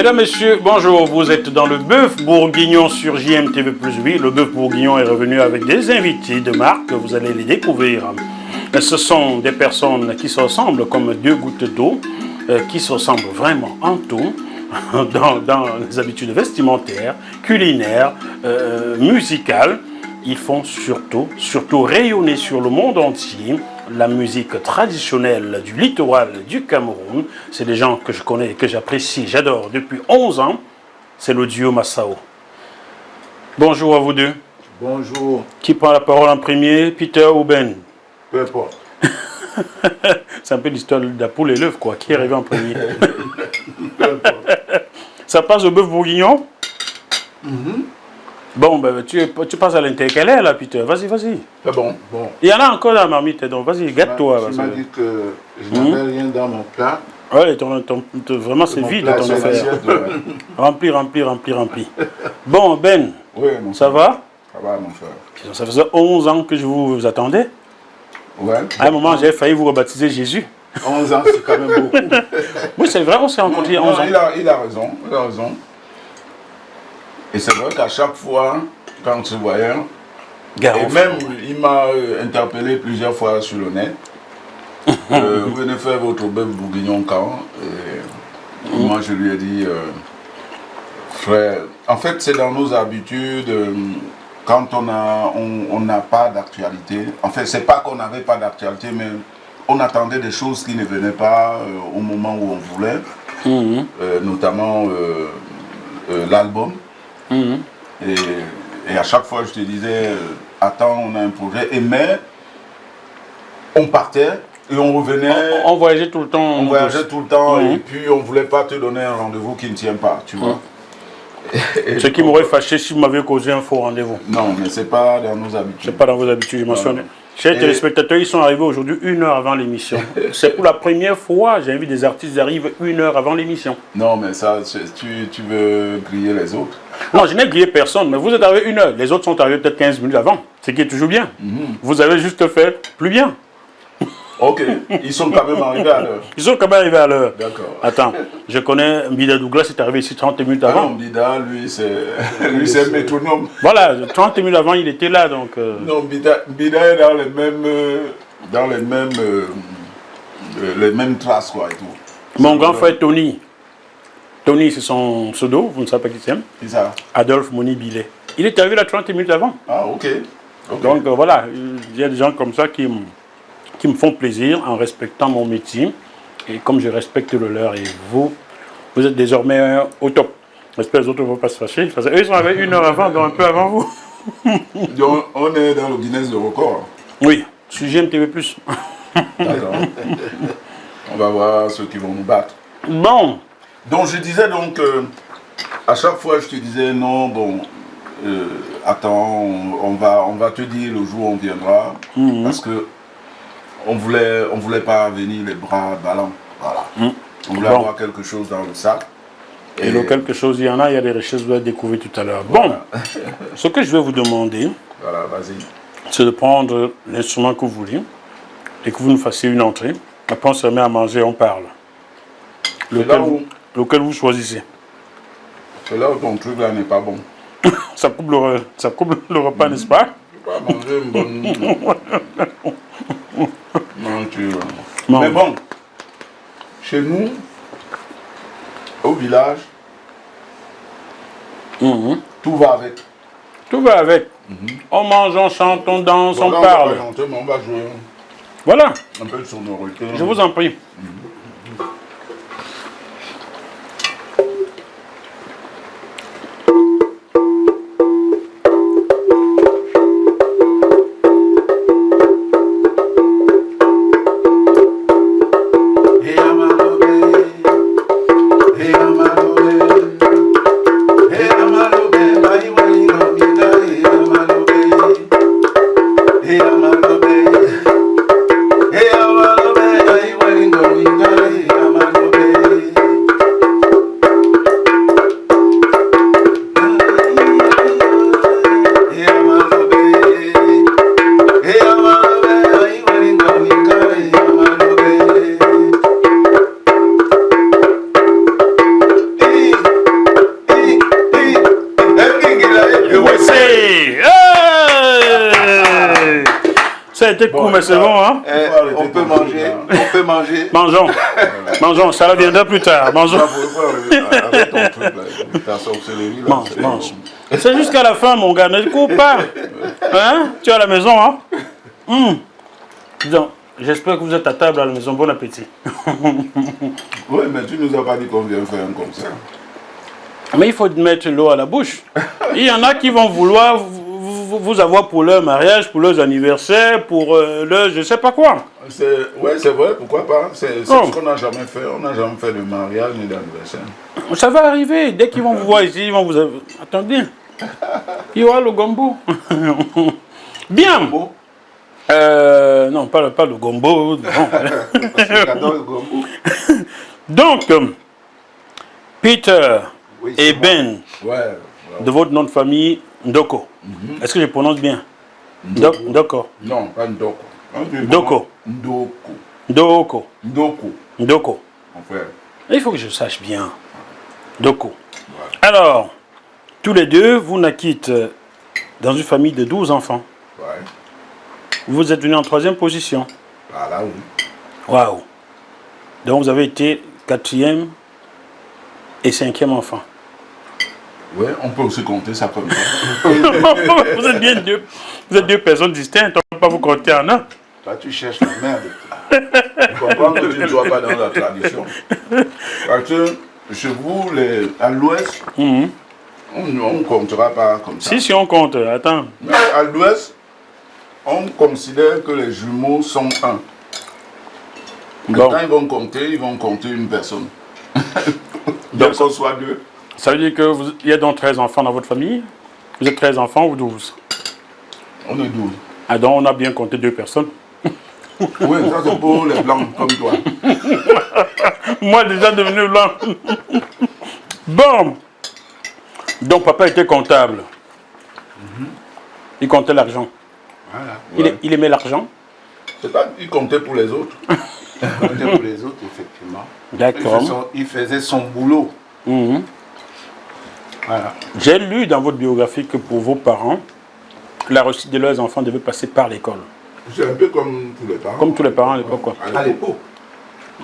Mesdames, Messieurs, bonjour. Vous êtes dans le bœuf bourguignon sur JMTV+. Oui, le bœuf bourguignon est revenu avec des invités de marque. Vous allez les découvrir. Ce sont des personnes qui se ressemblent comme deux gouttes d'eau, qui se ressemblent vraiment en tout, dans les habitudes vestimentaires, culinaires, musicales. Ils font surtout rayonner sur le monde entier la musique traditionnelle du littoral du Cameroun. C'est des gens que je connais et que j'apprécie, j'adore depuis 11 ans. C'est le duo Massao. Bonjour à vous deux. Bonjour. Qui prend la parole en premier, Peter ou Ben? Peu importe. C'est un peu l'histoire de la poule et l'œuf, quoi. Qui est arrivé en premier? Peu importe. Ça passe au bœuf bourguignon? Bon, ben, tu passes à l'intercalaire, là, Peter. Vas-y. C'est bon. Il y en a encore dans la marmite, donc vas-y, gâte-toi. Tu m'as dit que je n'avais rien dans mon plat. Oui, vraiment, c'est vide, ton affaire. Rempli. Bon, Ben, Oui, mon ça frère. va? Ça va, mon frère. Ça faisait 11 ans que je vous attendais. Ouais. À un moment, j'ai failli vous rebaptiser Jésus. 11 ans, c'est quand même beaucoup. Oui, c'est vrai, on s'est rencontrés il y a 11 ans. Il a raison. Et c'est vrai qu'à chaque fois, quand on se voyait, et même il m'a interpellé plusieurs fois sur le net. Vous venez faire votre bœuf bourguignon quand? Et moi je lui ai dit, frère, en fait c'est dans nos habitudes, quand on n'a pas d'actualité, en fait c'est pas qu'on n'avait pas d'actualité, mais on attendait des choses qui ne venaient pas au moment où on voulait, notamment l'album. Et à chaque fois je te disais, attends, on a un projet, mais on partait et on revenait. On voyageait tout le temps. Et puis on ne voulait pas te donner un rendez-vous qui ne tient pas, tu vois. Ce qui m'aurait fâché si vous m'avez causé un faux rendez-vous. Non, mais c'est pas dans nos habitudes. C'est pas dans vos habitudes, je mentionne. Chers téléspectateurs, ils sont arrivés aujourd'hui 1 heure avant l'émission. C'est pour la première fois, j'ai invité des artistes, ils arrivent 1 heure avant l'émission. Non, mais ça, tu veux griller les autres. Non, je n'ai grillé personne, mais vous êtes arrivés 1 heure. Les autres sont arrivés peut-être 15 minutes avant, ce qui est toujours bien. Vous avez juste fait plus bien. Ok, ils sont quand même arrivés à l'heure. Ils sont quand même arrivés à l'heure. D'accord. Attends, je connais Mbida Douglas, il est arrivé ici 30 minutes avant. Non, Mbida, lui, c'est métronome. Voilà, 30 minutes avant, il était là, donc... Non, Mbida est dans les mêmes traces, quoi, et tout. Mon grand frère Tony, c'est son pseudo, vous ne savez pas qui c'est. C'est ça. Adolphe Moni Billet. Il est arrivé là 30 minutes avant. Ah, ok. Donc voilà, il y a des gens comme ça qui me font plaisir en respectant mon métier. Et comme je respecte le leur, et vous êtes désormais au top. J'espère que les autres ne vont pas se fâcher. Parce qu'eux, ils sont arrivés 1 heure avant, donc un peu avant vous. Donc, on est dans le Guinness de record. Oui, sur GMTV+. D'accord. On va voir ceux qui vont nous battre. Bon. Donc je disais donc, à chaque fois je te disais non, bon, attends, on va te dire le jour où on viendra, parce que on voulait pas venir les bras ballants, voilà. On voulait avoir quelque chose dans le sac. Et le quelque chose, il y a des richesses que vous allez découvrir tout à l'heure. Bon, ce que je vais vous demander, voilà, vas-y. C'est de prendre l'instrument que vous voulez et que vous nous fassiez une entrée. Après on se remet à manger et on parle. Lequel vous choisissez. C'est là où ton truc là n'est pas bon. Ça coupe le repas, n'est-ce pas? Tu vas manger une bonne nourriture. Non. Mais bon, chez nous, au village, tout va avec. Tout va avec. On mange, on chante, on danse, on parle. On va jouer Voilà. un peu de sonorité. Je vous en prie. Hey, Hey! Ça a été court, mais c'est bon, hein? On peut manger, on peut manger. Mangeons. Mangeons, ça reviendra plus tard. Mangeons. Arrête ton truc là, ta sorcellerie là. Mange, mange. C'est jusqu'à la fin, mon gars, ne coupe pas. Hein? Tu es à la maison, hein? Donc, j'espère que vous êtes à table à la maison. Bon appétit. Oui, mais tu nous as pas dit qu'on vient faire un concert. Mais il faut mettre l'eau à la bouche. Il y en a qui vont vouloir vous avoir pour leur mariage, pour leurs anniversaires, pour leur je sais pas quoi. Oui, c'est vrai, pourquoi pas. C'est ce qu'on n'a jamais fait. On n'a jamais fait de mariage ni d'anniversaire. Ça va arriver. Dès qu'ils vont vous voir ici, ils vont vous... Attendez. Il y aura le gombo. Bien. Non, pas le gombo. Non. J'adore le gombo. Donc, Peter et Ben, de votre nom de famille, Ndoko. Est-ce que je prononce bien? Ndoko. Non, pas Ndoko. Ndoko. Ndoko. Ndoko. Ndoko. Ndoko. Mon frère. Il faut que je sache bien. Ndoko. Alors, tous les deux, vous naquîtes dans une famille de 12 enfants. Ouais. Vous êtes venus en 3e position. Ah là, oui. Waouh. Donc vous avez été 4e et 5e enfant. Oui, on peut aussi compter ça comme ça. Vous êtes bien deux. Vous êtes deux personnes distinctes. On ne peut pas vous compter en un. Là, tu cherches la merde. Je comprends que tu ne sois pas dans la tradition. Parce que chez vous, à l'ouest, on ne comptera pas comme ça. Si on compte, attends. Mais à l'ouest, on considère que les jumeaux sont un. Bon. Quand ils vont compter une personne. Donc, qu'on soit deux. Ça veut dire qu'il y a donc 13 enfants dans votre famille? Vous êtes 13 enfants ou 12? On est 12. Ah donc on a bien compté 2 personnes. Oui, ça c'est pour les blancs comme toi. Moi déjà devenu blanc. Bon. Donc papa était comptable. Il comptait l'argent. Voilà. Il aimait l'argent. C'est pas qu'il comptait pour les autres. Il comptait pour les autres, effectivement. D'accord. Il faisait son boulot. Voilà. J'ai lu dans votre biographie que pour vos parents, la réussite de leurs enfants devait passer par l'école. C'est un peu comme tous les parents. Comme tous les parents à l'époque, quoi. À l'époque.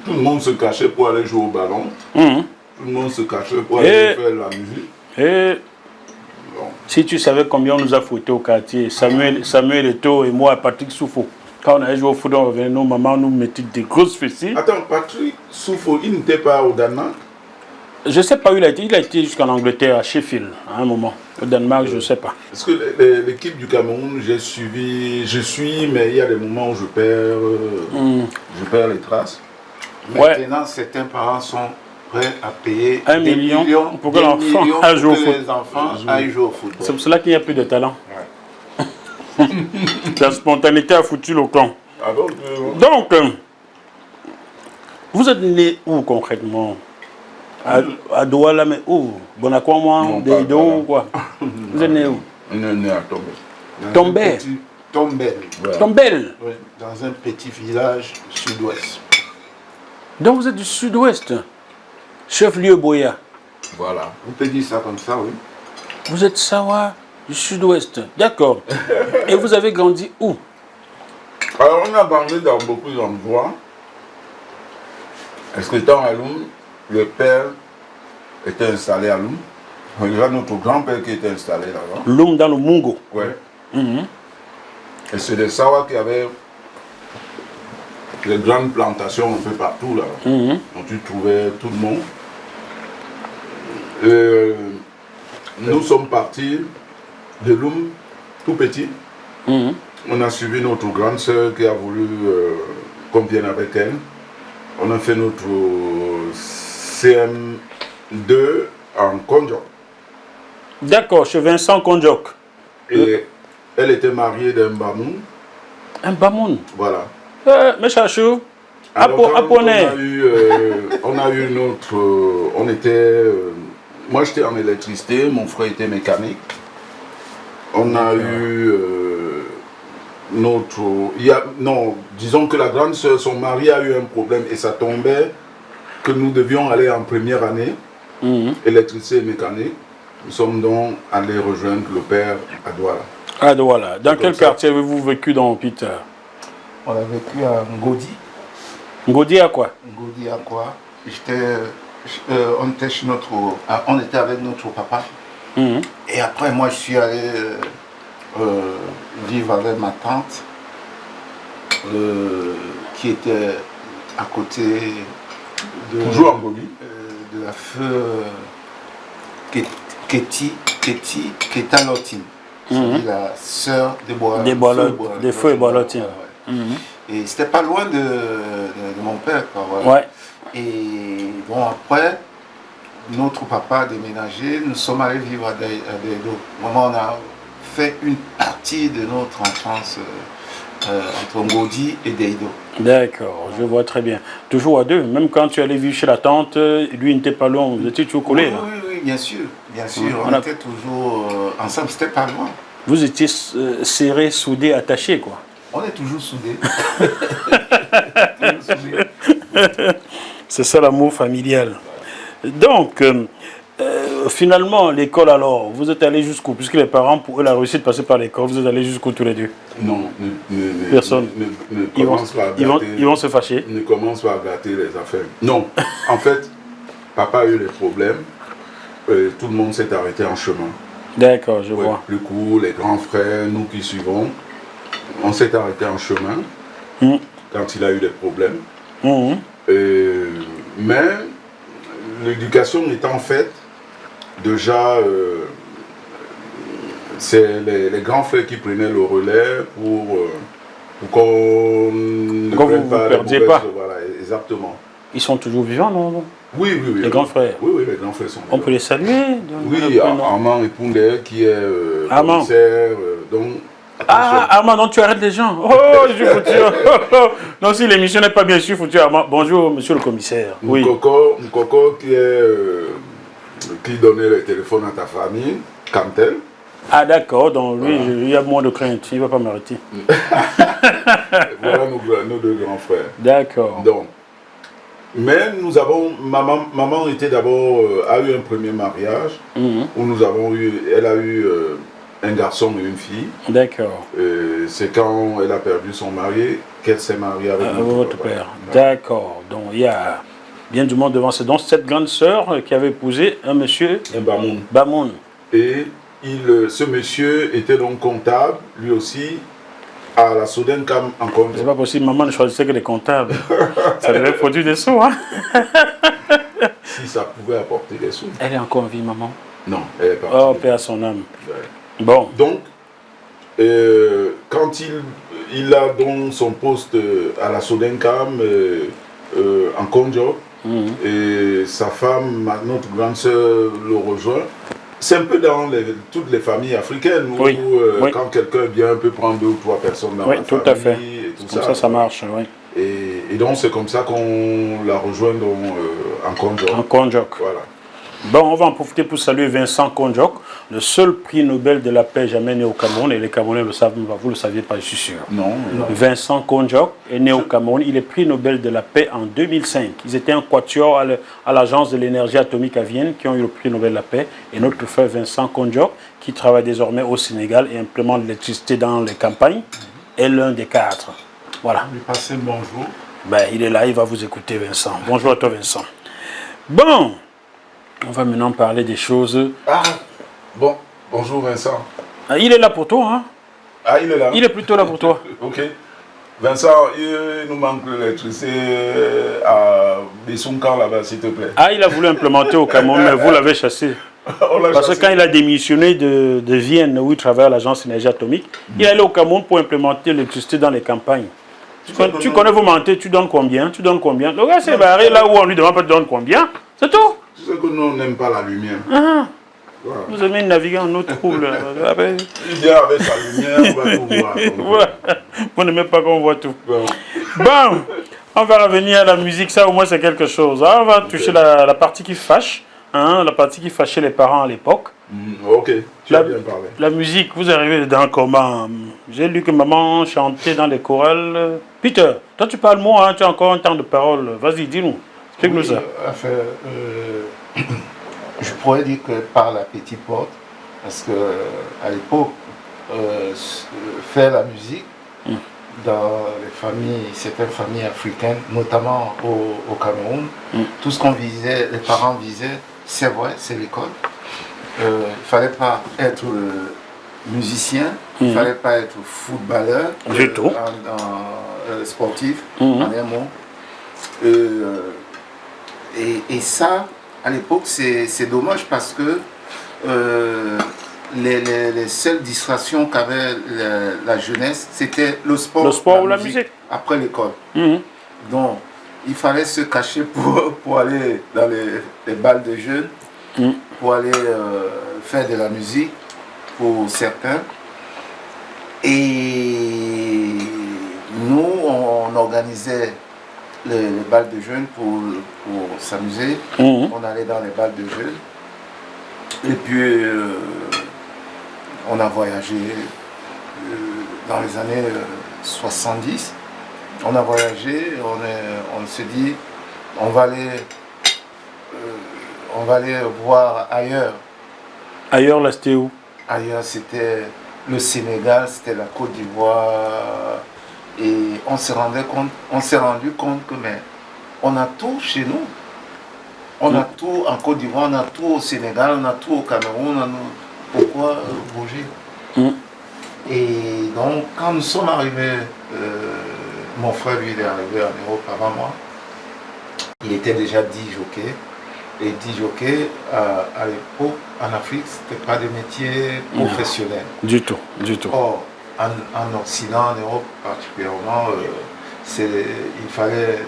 Tout le monde se cachait pour aller jouer au ballon. Mhm. Tout le monde se cachait pour aller faire la musique. Et Bon. si tu savais combien on nous a fouettés au quartier, Samuel Eto'o et moi, Patrick Soufo, quand on allait jouer au foot, on revenait, nos mamans nous mettaient des grosses fessiers. Attends, Patrick Soufo, il n'était pas au Danemark? Je ne sais pas où il a été. Il a été jusqu'en Angleterre, à Sheffield, à un moment. Au Danemark, je ne sais pas. Parce que l'équipe du Cameroun, je suis, mais il y a des moments où je perds les traces. Maintenant, certains parents sont prêts à payer 1 million pour que l'enfant aille jouer au foot. Les enfants aillent jouer au football. C'est pour cela qu'il n'y a plus de talent. La spontanéité a foutu le camp. Ah bon, Donc, vous êtes né où concrètement? À Douala, mais où? Bonacquois, Dédo ou quoi? Vous êtes né où? on est né à Tombé. Tombé. Tombé. Voilà. Tombelle. Oui, dans un petit village sud-ouest. Donc vous êtes du sud-ouest. Chef-lieu Boya. Voilà. On peut dire ça comme ça, oui. Vous êtes Sawa du sud-ouest. D'accord. Et vous avez grandi où? Alors on a grandi dans beaucoup d'endroits. Est-ce que étant à Loum, le père était installé à Loum. Déjà notre grand-père qui était installé là-bas. Loum dans le Mungo. Ouais. Et c'est des Sawa qui avaient des grandes plantations un peu partout là. Donc tu trouvais tout le monde. Nous sommes partis de Loum, tout petit. On a suivi notre grande sœur qui a voulu qu'on vienne avec elle. On a fait notre CM2 en Konjok. D'accord, chez Vincent Konjok. Et elle était mariée d'un Bamoun. Un Bamoun. Voilà. Mais Chachou, Alors, quand Aponais. on a eu notre... moi j'étais en électricité, mon frère était mécanique. On a eu disons que la grande sœur, son mari a eu un problème et ça tombait que nous devions aller en première année, électricité et mécanique. Nous sommes donc allés rejoindre le père à Douala. À Douala. Dans quel quartier avez-vous vécu dans Peter? On a vécu à Ngodi. Ngodi à quoi? Ngodi à quoi? On était avec notre papa. Et après, moi, je suis allé vivre avec ma tante qui était à côté de, toujours en Ngodi, de la feu Keta Lotine. C'est la sœur des Feux et Boilotine. Et c'était pas loin de mon père. Quoi, voilà. Ouais. Et bon, après, notre papa a déménagé, nous sommes allés vivre à Daido. Vraiment, on a fait une partie de notre enfance entre Ngodi et Daido. D'accord, je vois très bien. Toujours à deux, même quand tu allais vivre chez la tante, lui il n'était pas loin, vous étiez toujours collés. Oui, bien sûr. On était toujours ensemble, c'était pas loin. Vous étiez serrés, soudés, attachés, quoi. On est toujours soudés. C'est ça l'amour familial. Donc, finalement, l'école alors, vous êtes allés jusqu'où? Puisque les parents, pour eux, la réussite passait par l'école, vous êtes allés jusqu'où tous les deux? Non, personne. Ils vont se fâcher. Ne commence pas à gâter les affaires. Non, en fait, papa a eu des problèmes. Tout le monde s'est arrêté en chemin. D'accord, je vois. Plus court, les grands frères, nous qui suivons, on s'est arrêté en chemin quand il a eu des problèmes. Mais l'éducation étant faite, déjà, c'est les grands frères qui prenaient le relais pour qu'on ne prenne pas les mauvaises... Voilà, exactement. Ils sont toujours vivants, non? Oui. Les grands frères? Oui, les grands frères sont vivants. On peut les saluer? Oui, Armand Epundé qui est commissaire, donc... Ah, Armand, non, tu arrêtes les gens. Oh, je suis foutu. Non, si l'émission n'est pas bien, je suis foutu, Armand. Bonjour, monsieur le commissaire. Oui. Mkoko qui donnait le téléphone à ta famille, Cantel. Ah, d'accord, donc lui, il y a moins de crainte, il ne va pas m'arrêter. Voilà nos deux grands frères. D'accord. Donc, mais nous avons, maman était d'abord, a eu un premier mariage, où elle a eu un garçon et une fille. D'accord. C'est quand elle a perdu son mari qu'elle s'est mariée avec votre père. D'accord. Donc il y a bien du monde devant. C'est donc cette grande sœur qui avait épousé un monsieur Bamoun. Et ce monsieur était donc comptable, lui aussi, à la Sodencam en Congo. C'est pas possible, maman ne choisissait que les comptables. Ça devait produire des sous, hein. Si ça pouvait apporter des sous. Elle est encore en vie, maman? Non, elle est partie. Oh, paix à son âme. Ouais. Bon. Donc, quand il a donc son poste à la Sodencam en Congo, et sa femme, notre grande sœur, le rejoint. C'est un peu dans toutes les familles africaines où quand quelqu'un vient, peut prendre 2 ou 3 personnes dans la famille. Oui, tout à fait. Et tout comme ça marche, oui. Et donc c'est comme ça qu'on la rejoint donc, en Konjok. En Konjok. Voilà. Bon, on va en profiter pour saluer Vincent Konjok, le seul prix Nobel de la paix jamais né au Cameroun, et les Camerounais le savent, vous ne le saviez pas, je suis sûr. Non. Vincent Konjok est né au Cameroun, il est prix Nobel de la paix en 2005. Ils étaient un quatuor à l'agence de l'énergie atomique à Vienne qui ont eu le prix Nobel de la paix, et notre frère Vincent Konjok, qui travaille désormais au Sénégal et implémente l'électricité dans les campagnes, est l'un des 4. Voilà. Lui passer le bonjour. Ben, il est là, il va vous écouter, Vincent. Bonjour à toi, Vincent. Bon. On va maintenant parler des choses. Ah, bon, bonjour Vincent. Ah, il est là pour toi, hein? Ah, il est là? Il est plutôt là pour toi. Ok. Vincent, il nous manque l'électricité à Bessunkan là-bas, s'il te plaît. Ah, il a voulu implémenter au Cameroun, mais vous l'avez chassé. Parce que quand il a démissionné de Vienne, où il travaille à l'agence énergie atomique, il est allé au Cameroun pour implémenter l'électricité dans les campagnes. Tu connais vos mentées, tu donnes combien? Tu donnes combien? Le gars s'est barré là où on lui demande pas de donner combien. C'est tout. Tu sais que nous, on n'aime pas la lumière. Voilà. Vous aimez naviguer en eau trouble. Il vient avec sa lumière, on va tout voir. Ouais. Vous n'aimez pas qu'on voit tout. Bon, on va revenir à la musique. Ça, au moins, c'est quelque chose. On va toucher la partie qui fâche. Hein, la partie qui fâchait les parents à l'époque. Ok, tu as bien parlé. La musique, vous arrivez dedans comment? J'ai lu que maman chantait dans les chorales. Peter, toi tu parles moi, hein, tu as encore un temps de parole. Vas-y, dis-nous. Explique-nous ça. je pourrais dire que par la petite porte, parce que à l'époque, faire la musique dans les familles, certaines familles africaines, notamment au Cameroun, tout ce qu'on visait, les parents visaient, c'est vrai, c'est l'école. Il ne fallait pas être musicien, il ne fallait pas être footballeur, sportif, en un mot. Et ça, à l'époque, c'est dommage parce que les seules distractions qu'avait la jeunesse, c'était le sport ou la musique. Après l'école. Donc, il fallait se cacher pour aller dans les balles de jeunes, pour aller faire de la musique pour certains. Et nous, on organisait les balles de jeunes pour s'amuser. On allait dans les balles de jeunes. Et puis, on a voyagé dans les années 70. On a voyagé, on se dit, on va aller voir ailleurs. Ailleurs, là, c'était où? Ailleurs, c'était le Sénégal, c'était la Côte d'Ivoire. Et on s'est rendu compte que on a tout chez nous. On a tout en Côte d'Ivoire, on a tout au Sénégal, on a tout au Cameroun. Pourquoi bouger? Et donc, quand nous sommes arrivés, mon frère, lui, il est arrivé en Europe avant moi. Il était déjà 10 jockeys. Et 10 jockeys, à l'époque, en Afrique, ce n'était pas des métiers professionnels. Du tout, du tout. Or, en Occident, en Europe particulièrement, il fallait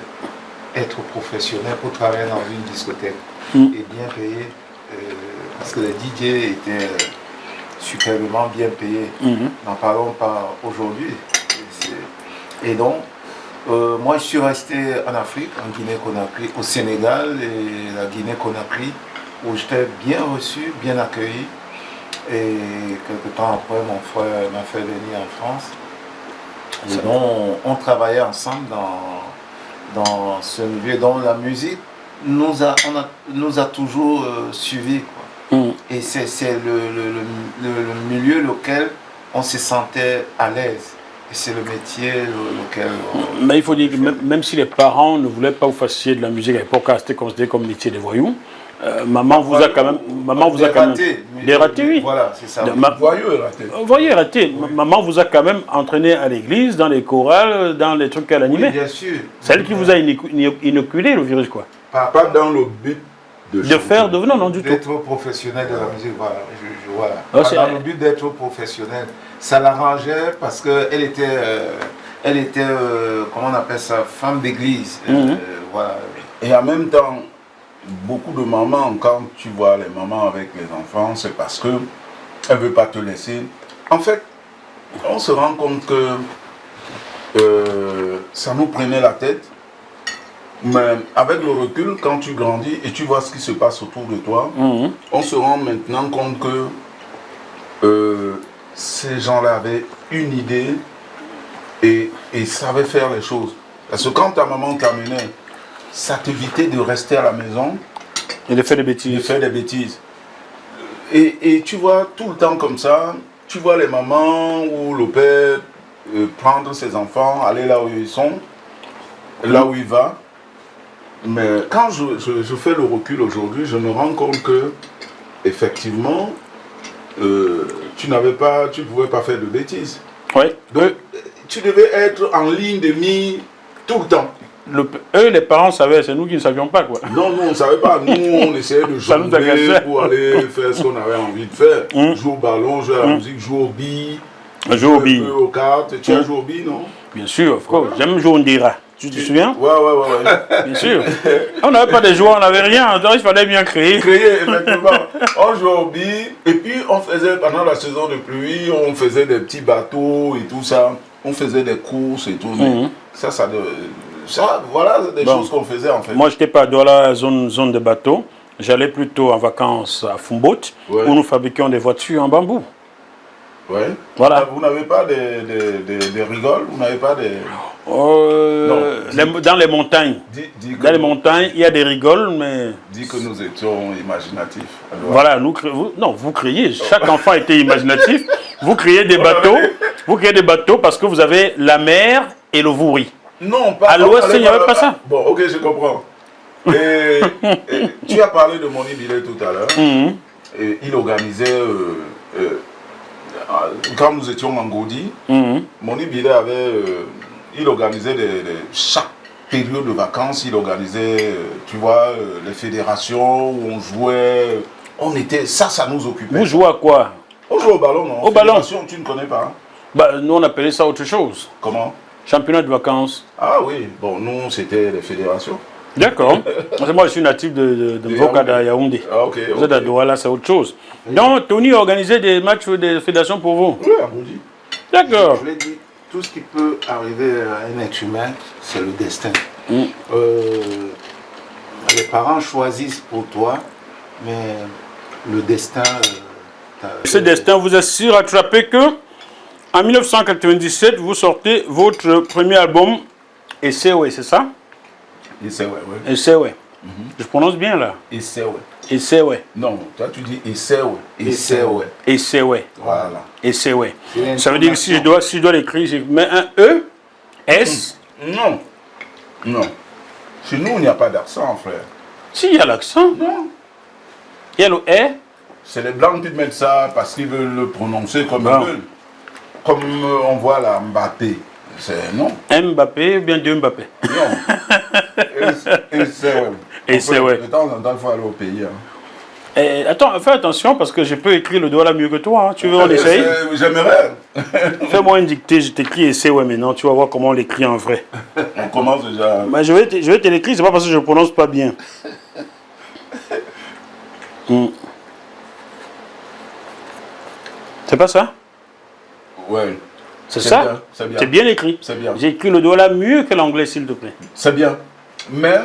être professionnel pour travailler dans une discothèque et bien payé, parce que les DJ étaient superbement bien payés. N'en parlons pas aujourd'hui. Et donc, moi je suis resté en Afrique, en Guinée-Conakry, au Sénégal et la Guinée-Conakry, où j'étais bien reçu, bien accueilli. Et quelques temps après, mon frère m'a fait venir en France. Et donc, on travaillait ensemble dans ce milieu. Donc, la musique nous a toujours suivis. Et c'est le milieu lequel on se sentait à l'aise. Et c'est le métier lequel... Mais il faut dire que même si les parents ne voulaient pas vous fassiez de la musique à l'époque, c'était considéré comme métier de voyous. Maman vous a quand même... Des ratés, oui. Voilà, c'est ça. Voyeux raté. Maman vous a quand même entraîné à l'église, dans les chorales, dans les trucs qu'elle animait. Oui, bien sûr. C'est elle qui vous a inoculé le virus, quoi. Pas dans le but de faire, non, du tout. D'être professionnel de la musique, voilà. Pas dans le but d'être professionnel. Ça l'arrangeait parce qu'elle était, comment on appelle ça, femme d'église. Voilà. Et en même temps, beaucoup de mamans, quand tu vois les mamans avec les enfants, c'est parce qu'elle ne veut pas te laisser. En fait, on se rend compte que ça nous prenait la tête. Mais avec le recul, quand tu grandis et tu vois ce qui se passe autour de toi, on se rend maintenant compte que ces gens-là avaient une idée et savaient faire les choses. Parce que quand ta maman t'amenait, ça t'évitait de rester à la maison et de faire des bêtises. Et tu vois tout le temps comme ça, tu vois les mamans ou le père prendre ses enfants, aller là où ils sont, là où il va. Mais quand je fais le recul aujourd'hui, je me rends compte que effectivement, tu ne pouvais pas faire de bêtises. Oui. Donc, tu devais être en ligne de mire tout le temps. Eux, les parents savaient, c'est nous qui ne savions pas, quoi. Non, nous, on ne savait pas. Nous, on essayait de jongler pour aller faire ce qu'on avait envie de faire. Jouer au ballon, jouer à la musique, jouer au billes. Jouer au billes. Aux cartes. Tu as joué au billes, non? Bien sûr, of course. J'aime jouer au Ndira. Tu te souviens? Ouais. Bien sûr. On n'avait pas de joueurs, on n'avait rien. Donc il fallait bien créer. Effectivement. On jouait au billes. Et puis, on faisait, pendant la saison de pluie, on faisait des petits bateaux et tout ça. On faisait des courses et tout. Mais ça, voilà des choses qu'on faisait en fait. Moi, je n'étais pas dans la zone de bateau. J'allais plutôt en vacances à Fumboat, où nous fabriquions des voitures en bambou. Ouais. Voilà. Ah, vous n'avez pas des rigoles? Vous n'avez pas des... Dans les montagnes. Dans les montagnes, il y a des rigoles, mais... Dis que nous étions imaginatifs. Voilà, vous criez. Chaque enfant était imaginatif. Vous criez des bateaux. Vous criez des bateaux parce que vous avez la mer et le Vouri. Non, pas... À l'ouest, il n'y avait pas ça. Bon, ok, je comprends. Et tu as parlé de Moni Bilet tout à l'heure. Et il organisait... quand nous étions en Gaudi, Moni Bilet avait... il organisait chaque période de vacances, il organisait, tu vois, les fédérations où on jouait. On était... Ça nous occupait. Vous jouez à quoi? On joue au ballon, non? Au ballon. Tu ne connais pas? Bah, nous, on appelait ça autre chose. Comment? Championnat de vacances. Ah oui, bon, nous, c'était les fédérations. D'accord. Moi, je suis natif de Mvokada, Yaoundé. Ah, ok. Vous êtes à Douala, c'est autre chose. Donc, Tony organisait des matchs de fédération pour vous? Oui, à Gaudi. D'accord. Je l'ai dit, tout ce qui peut arriver à un être humain, c'est le destin. Les parents choisissent pour toi, mais le destin... Ce destin vous a si rattrapé que, en 1997, vous sortez votre premier album, Essewe, c'est ça? Essewe, oui. Essewe. Je prononce bien là. Essewe. Essewe. Non, toi tu dis Essewe. Essewe. Essewe. Voilà. Essewe. Ça veut dire que si je dois l'écrire, je mets un E, S. Non. Non. Chez nous, il n'y a pas d'accent, frère. Si, il y a l'accent. Non. Il y a le E. C'est les blancs qui mettent ça parce qu'ils veulent le prononcer comme Bon. ils veulent. Comme on voit là, Mbappé. C'est non. Mbappé ou bien deux Mbappé. Non. Essewe. De temps en temps, il faut aller au pays. Hein. Attends, fais attention parce que je peux écrire le doigt là mieux que toi. Hein. Tu veux, on essaye? J'aimerais. Fais-moi une dictée, je t'écris Essewe maintenant. Tu vas voir comment on l'écrit en vrai. On commence déjà. Bah, je vais te l'écrire, c'est pas parce que je ne prononce pas bien. C'est pas ça? Ouais. C'est ça? Bien, c'est bien. C'est bien écrit. C'est bien. J'ai écrit le doigt là mieux que l'anglais, s'il te plaît. C'est bien. Mais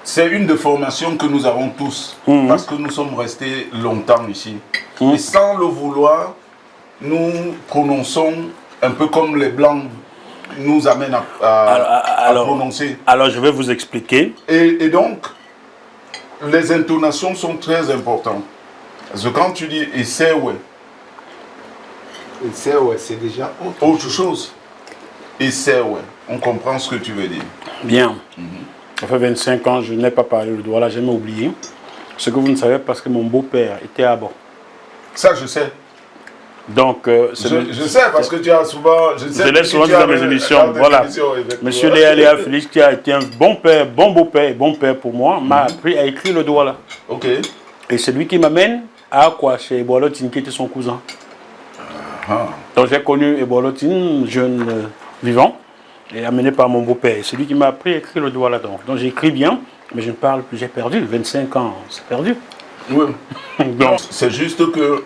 c'est une des formations que nous avons tous. Parce que nous sommes restés longtemps ici. Et sans le vouloir, nous prononçons un peu comme les Blancs nous amènent à prononcer. Alors, je vais vous expliquer. Et donc, les intonations sont très importantes. Parce que quand tu dis « Essewe », c'est déjà autre chose. Essewe, on comprend ce que tu veux dire. Bien. Ça fait 25 ans, je n'ai pas parlé le doigt là, j'ai même oublié. Ce que vous ne savez parce que mon beau-père était à bord. Ça, je sais. Donc, je sais parce que tu as souvent... Je l'ai souvent dit dans mes émissions. Voilà. Monsieur Léa Félix, qui a été un bon père, bon beau-père et bon père pour moi, m'a appris à écrire le doigt là. Ok. Et c'est lui qui m'amène à quoi? Chez Eboalotine, qui était son cousin. Donc j'ai connu Eboalotine, jeune vivant, et amené par mon beau-père. C'est lui qui m'a appris à écrire le doigt là. Donc j'écris bien, mais je ne parle plus, j'ai perdu. 25 ans, c'est perdu. Oui. Donc, c'est juste que,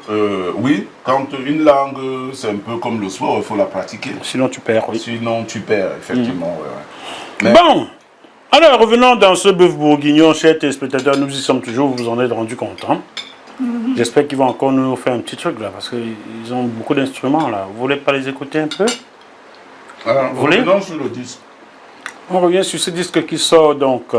oui, quand une langue, c'est un peu comme le sport, il faut la pratiquer. Sinon tu perds, oui. Sinon tu perds, effectivement. Ouais. Bon, alors revenons dans ce bœuf bourguignon, chers téléspectateurs, nous y sommes toujours, vous vous en êtes rendu compte. Hein? J'espère qu'ils vont encore nous faire un petit truc là, parce qu'ils ont beaucoup d'instruments là. Vous voulez pas les écouter un peu? Alors, revenons sur le disque. On revient sur ce disque qui sort donc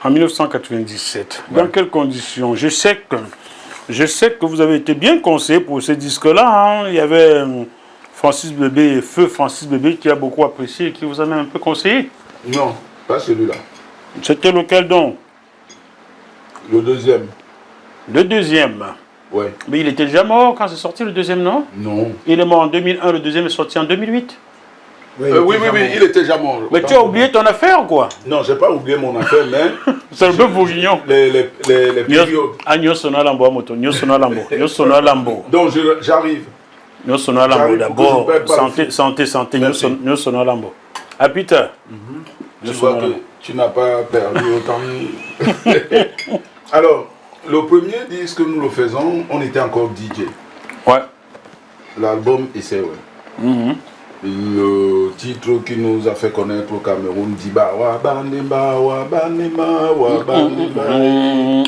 en 1997. Ouais. Dans quelles conditions? Je sais que vous avez été bien conseillé pour ce disque-là. Hein. Il y avait Francis Bébé, Feu Francis Bébé, qui a beaucoup apprécié et qui vous a même un peu conseillé. Non, pas celui-là. C'était lequel donc? Le deuxième. Le deuxième? Ouais. Mais il était déjà mort quand c'est sorti le deuxième, non? Non. Il est mort en 2001, le deuxième est sorti en 2008. Oui, il était déjà mort. Mais tu as oublié ton affaire, quoi? Non, j'ai pas oublié mon affaire, mais... C'est le bœuf bourguignon. Les périodes. Ah, Nyosona Lambo, moto. Nyosona Lambo. Nyosona Lambo. Donc, j'arrive. Nyosona Lambo, d'abord. Santé. Nyosona Lambo. À Peter. Je vois que tu n'as pas perdu autant. Alors, le premier disque que nous le faisons, on était encore DJ. Ouais. L'album Essewe. le titre qui nous a fait connaître au Cameroun, Diba, Wabandemba, Wabandemba, Wabandemba.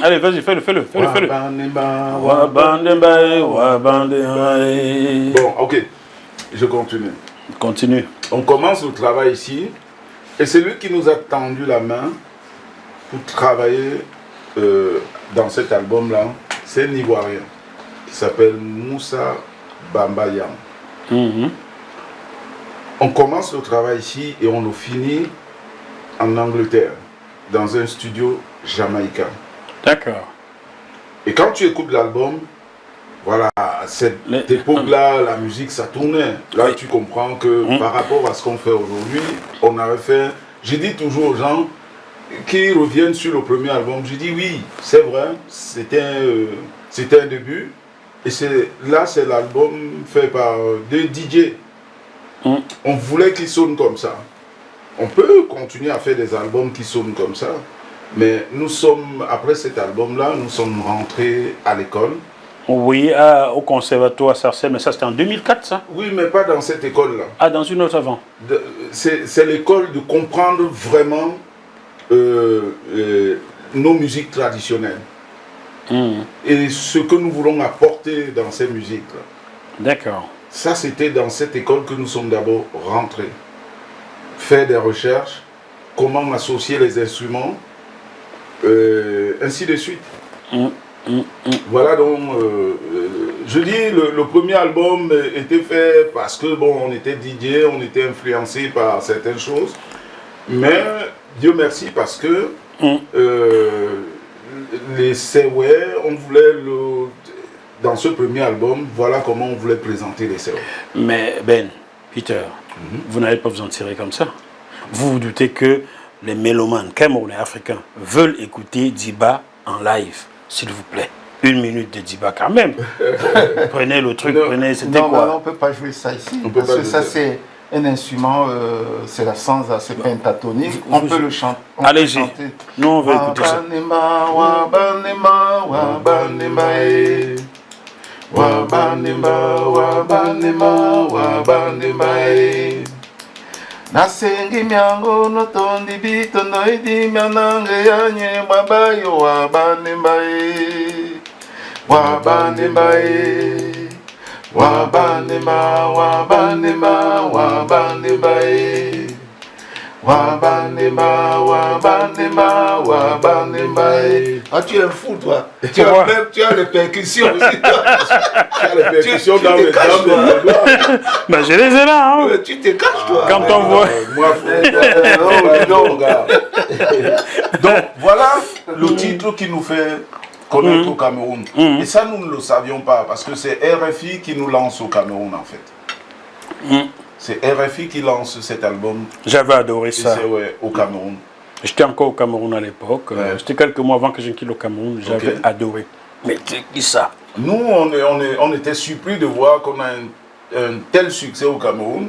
Allez, vas-y, fais-le. Wabandemba, Wabandemba, Wabandemba. Bon, ok, je continue. Continue. On commence le travail ici, et c'est lui qui nous a tendu la main pour travailler dans cet album-là. C'est un Ivoirien qui s'appelle Moussa Bambayam. On commence le travail ici et on le finit en Angleterre, dans un studio jamaïcain. D'accord. Et quand tu écoutes l'album, voilà, à cette époque-là, la musique, ça tournait. Là, tu comprends que par rapport à ce qu'on fait aujourd'hui, on avait fait... J'ai dit toujours aux gens qui reviennent sur le premier album, j'ai dit oui, c'est vrai, c'était un début. Et là, c'est l'album fait par deux DJ. On voulait qu'il sonne comme ça. On peut continuer à faire des albums qui sonnent comme ça. Mais nous sommes, après cet album-là, nous sommes rentrés à l'école. Oui, au conservatoire Sarcelles, mais ça c'était en 2004 ça? Oui, mais pas dans cette école-là. Ah, dans une autre avant? C'est l'école de comprendre vraiment nos musiques traditionnelles. Et ce que nous voulons apporter dans ces musiques-là. D'accord. Ça, c'était dans cette école que nous sommes d'abord rentrés. Faire des recherches, comment associer les instruments, ainsi de suite. Voilà donc, je dis, le premier album était fait parce que, bon, on était DJ, on était influencé par certaines choses. Mais, Dieu merci, parce que les Sewe, on voulait dans ce premier album, voilà comment on voulait présenter les Sewe. Mais Ben, Peter, vous n'allez pas vous en tirer comme ça. Vous vous doutez que les mélomanes camerounais africains veulent écouter Diba en live, s'il vous plaît. 1 minute de Diba quand même. Prenez le truc, prenez, c'était quoi? Non, on ne peut pas jouer ça ici, parce que ça c'est un instrument, c'est la sansa, c'est pentatonique, on peut le chanter. Allez-y, nous on veut écouter ça. Nasengi miango no tondi bito no idi mianange yanye babayo wabanembae wabanembae wabanema wabanema wabanembae wabanema wabanema wabanembae. Ah, tu es un fou toi. Tu as les percussions aussi. Tu as les percussions dans les doigts. Ben je les ai là hein. Tu te caches toi. Quand on voit. Moi, donc voilà le titre qui nous fait connaître au Cameroun. Et ça, nous ne le savions pas parce que c'est RFI qui nous lance au Cameroun en fait. C'est RFI qui lance cet album. J'avais adoré ça. Ouais, au Cameroun. J'étais encore au Cameroun à l'époque. C'était quelques mois avant que je quitte le Cameroun. J'avais adoré. Mais c'est qui ça? Nous, on était surpris de voir qu'on a un tel succès au Cameroun.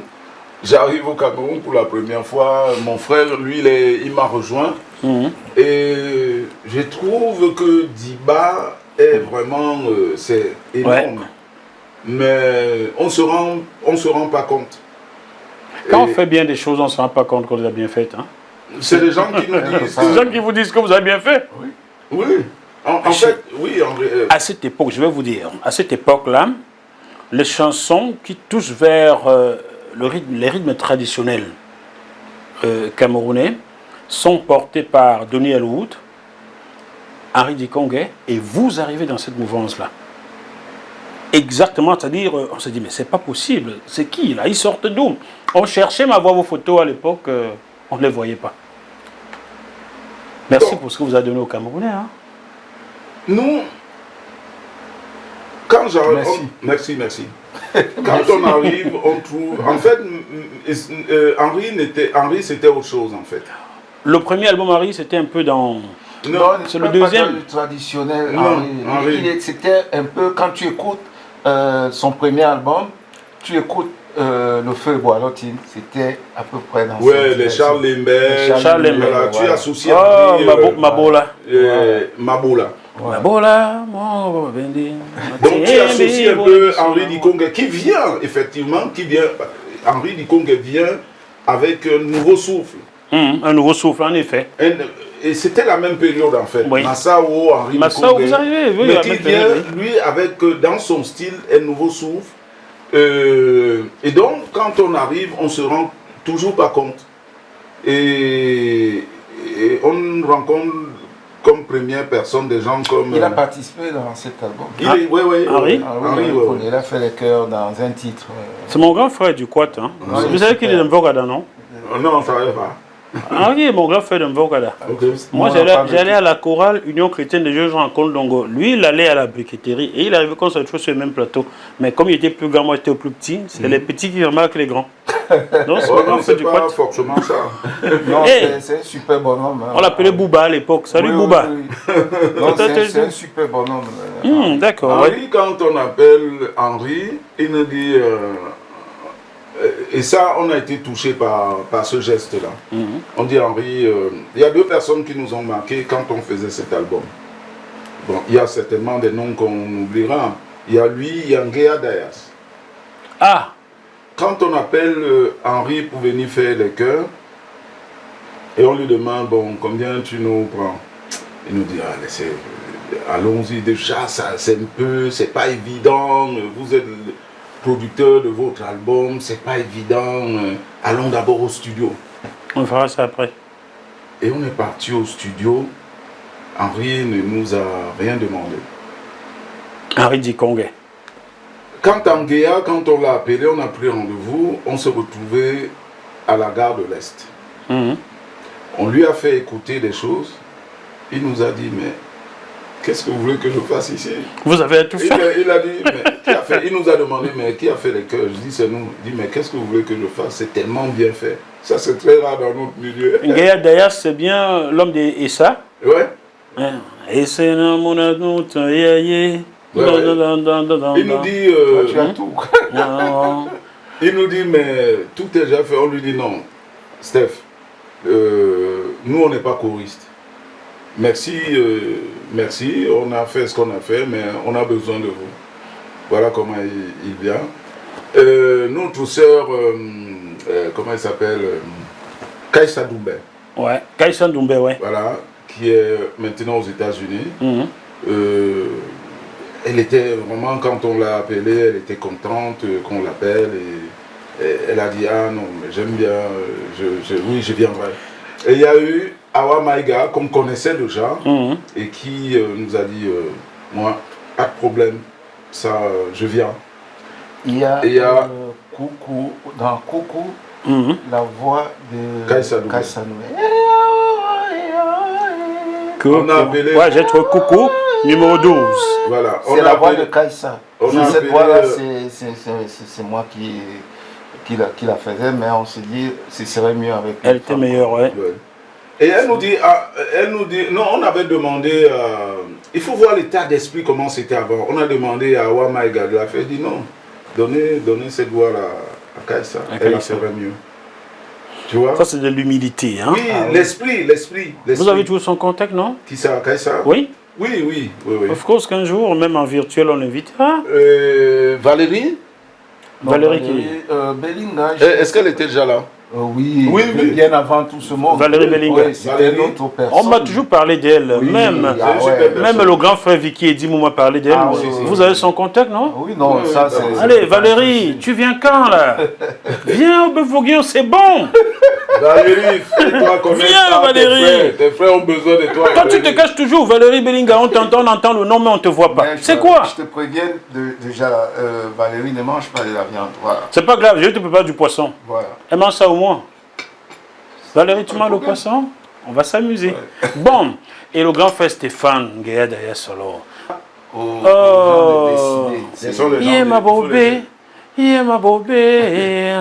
J'arrive au Cameroun pour la première fois. Mon frère, lui, il m'a rejoint. Et je trouve que Diba est vraiment... c'est énorme. Ouais. Mais on se rend pas compte. Quand on fait bien des choses, on ne se rend pas compte qu'on les a bien faites. Hein? C'est des gens qui nous disent... C'est des gens qui vous disent que vous avez bien fait. Oui. Oui. En fait, oui. À cette époque, je vais vous dire, à cette époque-là, les chansons qui touchent vers les rythmes traditionnels camerounais sont portées par Donny Elwood, Henri Dikongue, et vous arrivez dans cette mouvance-là. Exactement, c'est-à-dire, on s'est dit, mais c'est pas possible, c'est qui là? Ils sortent d'où? On cherchait même à voir vos photos à l'époque, on ne les voyait pas. Merci pour ce que vous avez donné aux Camerounais. Hein? Nous, quand j'arrive... Merci. Quand on arrive, on trouve... En fait, Henri, c'était autre chose, en fait. Le premier album, Henri, c'était un peu dans... Non, c'est le deuxième. Pas le traditionnel, Henri. C'était un peu, quand tu écoutes son premier album, tu écoutes Le Feu Boilotine, c'était à peu près dans... Ouais, les Charles Lembert. Charles Lembert. Tu as associé Mabola. Mabola. Mabola, donc tu associes un peu Henri Dikongue qui vient, effectivement, Henri Dikongue vient avec un nouveau souffle. Un nouveau souffle, en effet. Et c'était la même période en fait. Oui. Massao, Henri Massao, Dikongue, vous arrivez, oui, mais la qui même vient, période, oui. lui, avec dans son style, un nouveau souffle. Et donc, quand on arrive, on se rend toujours pas compte. Et on rencontre comme première personne des gens comme... Il a participé dans cet album. Henri? Il a fait les chœurs dans un titre. C'est mon grand frère du Quat. Hein. Ouais, Vous savez qu'il est dans Vogada, non? Non, on ne savait pas. Henri est mon grand frère de Vogada. Okay. Moi, j'allais à la chorale Union chrétienne de Jeunes en Kondongo. Lui, il allait à la briqueterie et il arrivait qu'on se retrouve sur le même plateau. Mais comme il était plus grand, moi j'étais plus petit, c'est les petits qui remarquent les grands. Donc, c'est mon grand frère du pas Quat. forcément ça. Non, Hey. c'est un super bonhomme. On l'appelait Bouba à l'époque. Salut Oui, Bouba. oui, oui. Non, c'est un super bonhomme. D'accord. Ouais. Henri, quand on appelle Henri, il nous dit... et ça, on a été touché par ce geste-là. On dit Henri, il y a deux personnes qui nous ont marqué quand on faisait cet album. Bon, il y a certainement des noms qu'on oubliera. Il y a lui, il y a Ngea Dayas. Ah, Quand on appelle Henri pour venir faire les chœurs, et on lui demande, bon, combien tu nous prends? Il nous dit, allons-y déjà, ça c'est un peu, c'est pas évident, vous êtes le producteur de votre album, c'est pas évident, allons d'abord au studio. on fera ça après. Et on est parti au studio, Henri ne nous a rien demandé. Henri Dikongue. Quand Ngea, quand on l'a appelé, on a pris rendez-vous, on s'est retrouvé à la gare de l'Est. On lui a fait écouter des choses. Il nous a dit, mais qu'est-ce que vous voulez que je fasse ici? Vous avez tout fait? Il a dit, mais qui a fait? Il nous a demandé, mais qui a fait les chœurs? Je dis, c'est nous. Il dit, mais qu'est-ce que vous voulez que je fasse? C'est tellement bien fait. Ça, c'est très rare dans notre milieu. Ngea Dayas, c'est bien l'homme d'Essa. Ouais. Et c'est mon adulte, Il nous dit, Tu as tout. il nous dit, mais tout est déjà fait. On lui dit, non, Steph, nous, on n'est pas choristes. Merci, merci, on a fait ce qu'on a fait, mais on a besoin de vous. Voilà comment il vient. Notre sœur, comment elle s'appelle? Kaïsa Doumbé. Ouais, Kaïsa Doumbé, ouais. Voilà, qui est maintenant aux États-Unis. Elle était vraiment, quand on l'a appelée, elle était contente qu'on l'appelle. Et elle a dit, ah non, mais j'aime bien, oui, je viendrai. Et il y a eu Awa Maïga, qu'on connaissait déjà, et qui nous a dit, moi, pas de problème, ça, je viens. Il y a, Coucou, dans Coucou, la voix de Kaïsa Doumbé. On a appelé... Ouais, j'ai trouvé Coucou, numéro 12. Voilà. C'est la voix de Kaïsa. Cette voix-là, appelé... c'est moi qui la faisais, mais on s'est dit, ce serait mieux avec Elle était meilleure, ouais. Et elle nous dit, non, on avait demandé, il faut voir l'état d'esprit, comment c'était avant. On a demandé à Awa Maïga de la faire, elle dit non, donnez cette voix-là à Kaïsa, elle la ferait mieux. Tu vois? Ça, c'est de l'humilité, hein? Oui, l'esprit. Vous avez toujours son contact, non? Qui ça, Kaïsa? Oui. Oui. Of course qu'un jour, même en virtuel, on l'invitera. Valérie? Valérie qui... Belinga. Est-ce qu'elle était déjà là? Oui, bien avant tout ce monde. Valérie Belinga. Oui, c'était notre personne. On m'a toujours parlé d'elle, Oui, même le grand frère Vicky Eddy m'a parlé d'elle. Vous avez son contact, non? Oui, non, ça c'est... Allez, Valérie, tu viens quand, là? Viens au Bœuf-Bourguignon, c'est bon! Valérie, fais-toi connaître. Viens, Valérie. Tes frères ont besoin de toi. Toi, tu te caches toujours, Valérie Belinga, on t'entend, on entend le nom, mais on ne te voit pas. C'est quoi? Je te préviens, déjà, Valérie ne mange pas de la viande, voilà. C'est pas grave, je ne te peux pas du poisson. Voilà. Elle mange ça au moins. Valérie, tu manges le poisson? On va s'amuser. Bon, et le grand frère Stéphane, Ngea Dayas Solo. Yeah, ma bobé, yeah, ma bobé,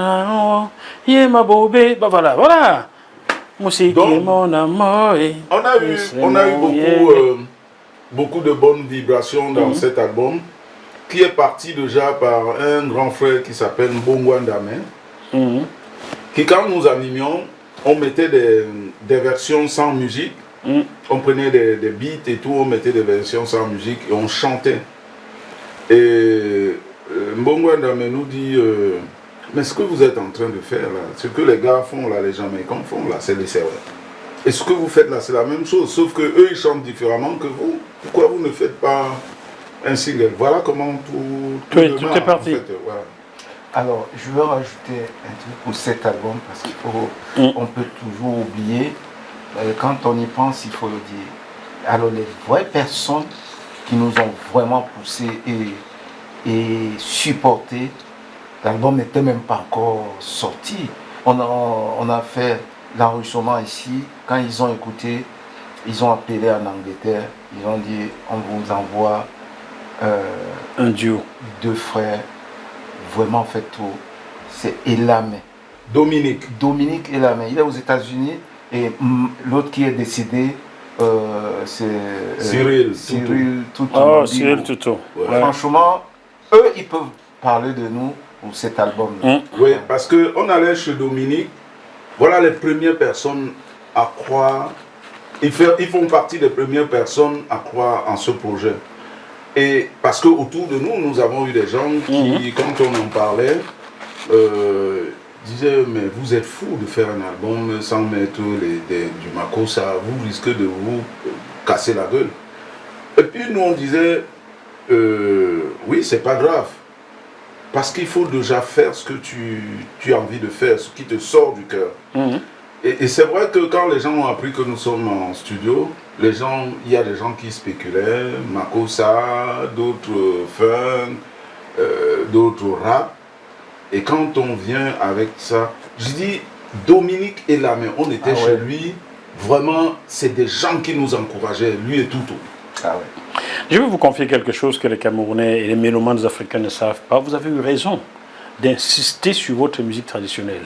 yeah, ma bobé. Bah voilà. Musique est mon amour. On a eu beaucoup de bonnes vibrations dans cet album, qui est parti déjà par un grand frère qui s'appelle Mbongwa Ndame, qui quand nous animions, on mettait des versions sans musique, on prenait des beats et tout, on mettait des versions sans musique et on chantait. Et Mbongwa Ndame nous dit, Mais ce que vous êtes en train de faire là, ce que les gars font là, les Jamaïcains font là, c'est les serveurs. Et ce que vous faites là, c'est la même chose, sauf que eux ils chantent différemment que vous. Pourquoi vous ne faites pas un single? Voilà comment tout est parti. En fait, voilà. Alors, je veux rajouter un truc pour cet album parce qu'on peut toujours oublier. Quand on y pense, il faut le dire. Alors, les vraies personnes qui nous ont vraiment poussés et supportés, l'album n'était même pas encore sorti. On a fait l'enregistrement ici. Quand ils ont écouté, ils ont appelé en Angleterre. Ils ont dit, on vous envoie un duo. 2 frères. Vraiment fait tout. C'est Elamé. Dominique Elamé. Il est aux États-Unis et l'autre qui est décédé, c'est Cyril Toutou. Oh, Cyril Toutou. Ouais. Franchement, eux, ils peuvent parler de nous pour cet album. Oui, parce qu'on allait chez Dominique. Voilà les premières personnes à croire. Ils font partie des premières personnes à croire en ce projet. Et parce qu'autour de nous, nous avons eu des gens qui, quand on en parlait, disaient, mais vous êtes fous de faire un album sans mettre du Makossa, vous risquez de vous casser la gueule. Et puis nous on disait, oui c'est pas grave, parce qu'il faut déjà faire ce que tu as envie de faire, ce qui te sort du cœur. Et c'est vrai que quand les gens ont appris que nous sommes en studio, il y a des gens qui spéculaient, Makossa, d'autres funk, d'autres rap. Et quand on vient avec ça, je dis Dominique Elamé, on était chez lui, vraiment, c'est des gens qui nous encourageaient, lui et Toutou. Je vais vous confier quelque chose que les Camerounais et les mélomanes africains ne savent pas. Vous avez eu raison d'insister sur votre musique traditionnelle.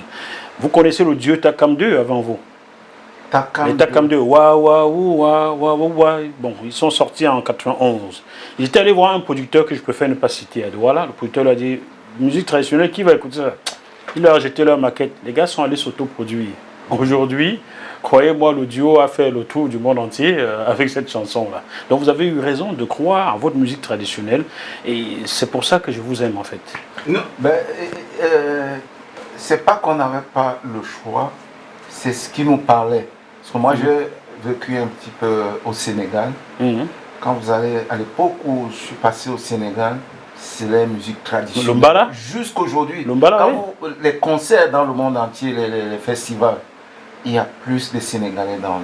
Vous connaissez le dieu Takam 2 avant vous? Les Takam 2, bon, ils sont sortis en 91. Ils étaient allés voir un producteur que je préfère ne pas citer à Douala. Le producteur leur a dit, musique traditionnelle, qui va écouter ça? Il leur a jeté leur maquette. Les gars sont allés s'autoproduire. Aujourd'hui, croyez-moi, le duo a fait le tour du monde entier avec cette chanson-là. Donc vous avez eu raison de croire en votre musique traditionnelle. Et c'est pour ça que je vous aime en fait. Non, c'est pas qu'on n'avait pas le choix, c'est ce qui nous parlait. Parce que moi, j'ai vécu un petit peu au Sénégal. Quand vous allez, à l'époque où je suis passé au Sénégal, c'est la musique traditionnelle. Lombala. Jusqu'aujourd'hui, Lombala, les concerts dans le monde entier, les festivals, il y a plus de Sénégalais dans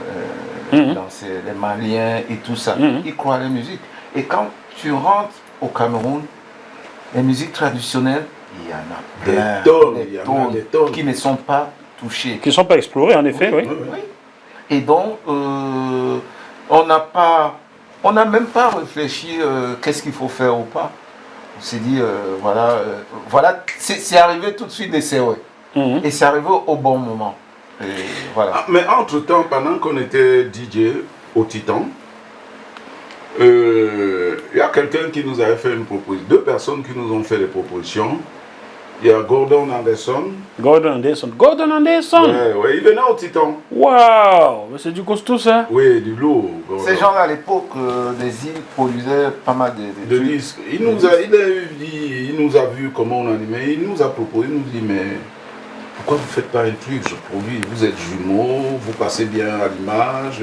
les Maliens et tout ça. Ils croient à la musique. Et quand tu rentres au Cameroun, les musiques traditionnelles, il y en a plein, des tonnes qui ne sont pas touchées. Qui ne sont pas explorées, en effet, oui. Et donc, on n'a même pas réfléchi qu'est-ce qu'il faut faire ou pas. On s'est dit, voilà, c'est arrivé tout de suite des COE. Et c'est arrivé au bon moment. Et voilà. Ah, mais entre-temps, pendant qu'on était DJ au Titan, il y a quelqu'un qui nous avait fait une proposition, 2 personnes qui nous ont fait des propositions. Il y a Gordon Anderson. Gordon Anderson. Ouais, il venait au Titan. Waouh, c'est du costaud ça. Oui, du lourd. Ces gens-là à l'époque des îles produisaient pas mal de disques. Il nous a vu comment on animait, il nous a proposé, il nous dit mais pourquoi vous ne faites pas un truc sur produit? Vous êtes jumeaux, vous passez bien à l'image,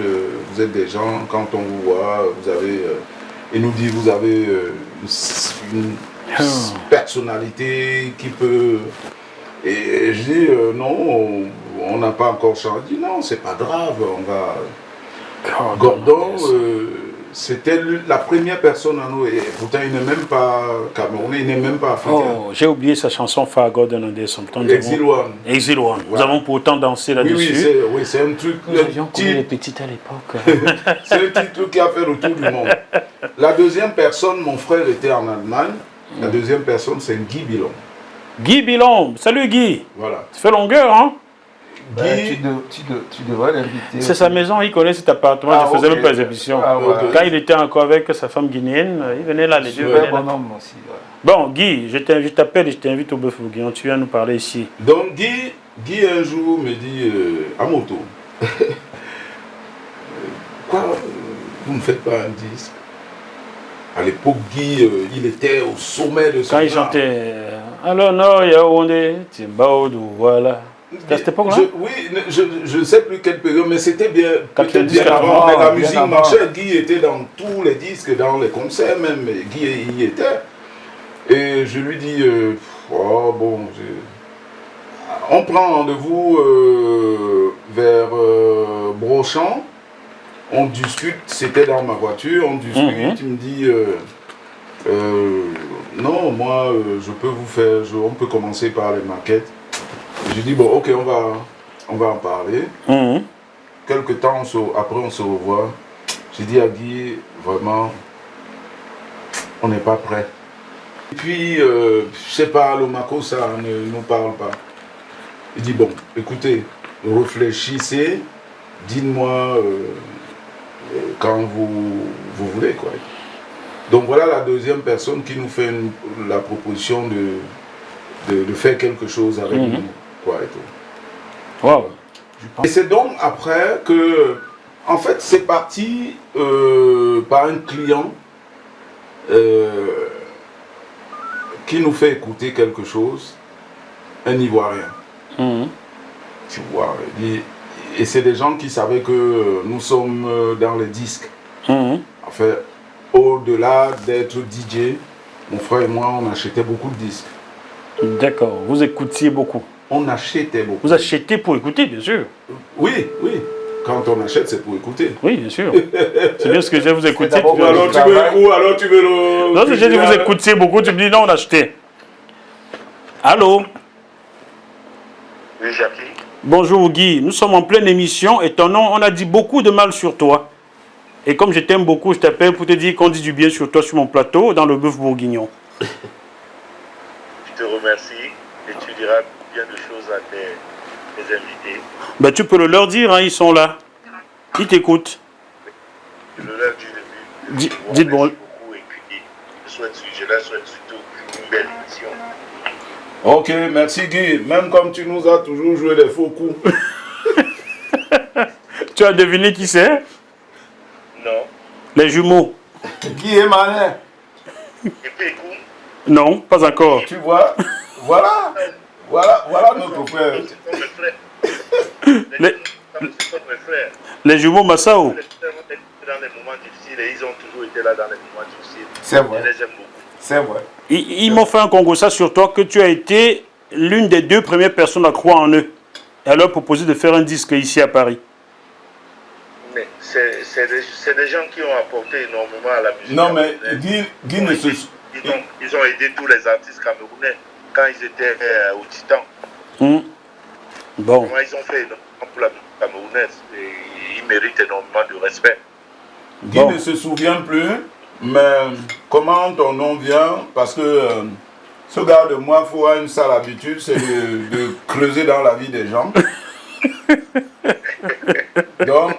vous êtes des gens, quand on vous voit, vous avez... il nous dit vous avez une personnalité qui peut... Et je dis non, on n'a pas encore changé. Il dit non, c'est pas grave, on va... Gordon, c'était la première personne à nous, et pourtant il n'est même pas camerounais, il n'est même pas africain. Oh, j'ai oublié sa chanson phare, Gordon Anderson. Exil One. Exil One. Nous avons pourtant dansé là-dessus. Oui, c'est un truc... Nous avions connu les petites à l'époque. C'est un petit truc qui a fait le tour du monde. La deuxième personne, mon frère était en Allemagne. La deuxième personne, c'est Guy Bilon. Guy Bilon, salut Guy. Voilà. Ça fait longueur, hein? Guy, tu devrais l'inviter. C'est sa maison, il connaît cet appartement, je faisais même pas les émissions. Quand il était encore avec sa femme guinéenne, il venait là, les deux. Super bon homme aussi. Bon, Guy, je t'appelle et je t'invite au Bœuf Bourguignon, tu viens nous parler ici. Donc Guy un jour me dit, à moto, pourquoi vous ne faites pas un disque? À l'époque, Guy, il était au sommet de son Quand il art. chantait Alors, non, Yaoundé, Timbaoudou, voilà. C'était à cette époque-là? Oui, je ne sais plus quelle période, mais c'était bien, peut-être 90, bien avant. Mais la musique avant. marchait. Guy était dans tous les disques, dans les concerts même. Guy y était. Et je lui dis, oh, bon, on prend rendez-vous vers Brochamp. On discute, c'était dans ma voiture, on discute, il me dit, non, moi, je peux vous faire, on peut commencer par les maquettes. J'ai dit, bon, ok, on va en parler. Quelque temps après, on se revoit. J'ai dit à Guy, vraiment, on n'est pas prêt. Et puis, je sais pas, le Mako, ça ne nous parle pas. Il dit, bon, écoutez, réfléchissez, dites-moi quand vous voulez, quoi. Donc voilà la deuxième personne qui nous fait la proposition de faire quelque chose avec nous, quoi, et tout. Wow. Et c'est donc après que, en fait, c'est parti par un client qui nous fait écouter quelque chose, un Ivoirien. Tu vois, et c'est des gens qui savaient que nous sommes dans les disques. Enfin, au-delà d'être DJ, mon frère et moi, on achetait beaucoup de disques. D'accord, vous écoutiez beaucoup. On achetait beaucoup. Vous achetez pour écouter, bien sûr. Oui, oui. Quand on achète, c'est pour écouter. Oui, bien sûr. C'est bien ce que j'ai, vous écoutez. d'abord Ou alors tu veux le... Non, j'ai dit vous écoutiez beaucoup, tu me dis non, on achetait. Allô? Oui, Jackie. Bonjour Guy, nous sommes en pleine émission et ton nom, on a dit beaucoup de mal sur toi. Et comme je t'aime beaucoup, je t'appelle pour te dire qu'on dit du bien sur toi sur mon plateau dans le bœuf bourguignon. Je te remercie et tu diras bien de choses à tes invités. Ben, tu peux le leur dire, hein, ils sont là. Ils t'écoutent. Je le lève du début. Dites bon. Merci beaucoup et puis je leur souhaite surtout une belle émission. Ok, merci Guy. Même comme tu nous as toujours joué des faux coups. Tu as deviné qui c'est? Non. Les jumeaux. Guy et Manet. Et puis écoute, Non, pas encore. Tu vois, voilà notre frère. ce sont mes frères. Les- Ce sont mes frères. Les jumeaux Massao. Les frères ont été dans les moments difficiles et ils ont toujours été là dans les moments difficiles. C'est vrai. Je les aime beaucoup. C'est vrai. Ils m'ont fait un concours ça sur toi que tu as été l'une des 2 premières personnes à croire en eux. Et à leur proposer de faire un disque ici à Paris. Mais c'est des gens qui ont apporté énormément à la musique. Non mais camerounaise. Guy ne se... Ils ont aidé tous les artistes camerounais quand ils étaient au Titan. Bon. Comment ils ont fait énormément pour la musique camerounaise. Et ils méritent énormément de respect. Guy ne se souvient plus, mais comment ton nom vient? Parce que ce gars de moi, il faut une sale habitude, c'est de creuser dans la vie des gens. Donc,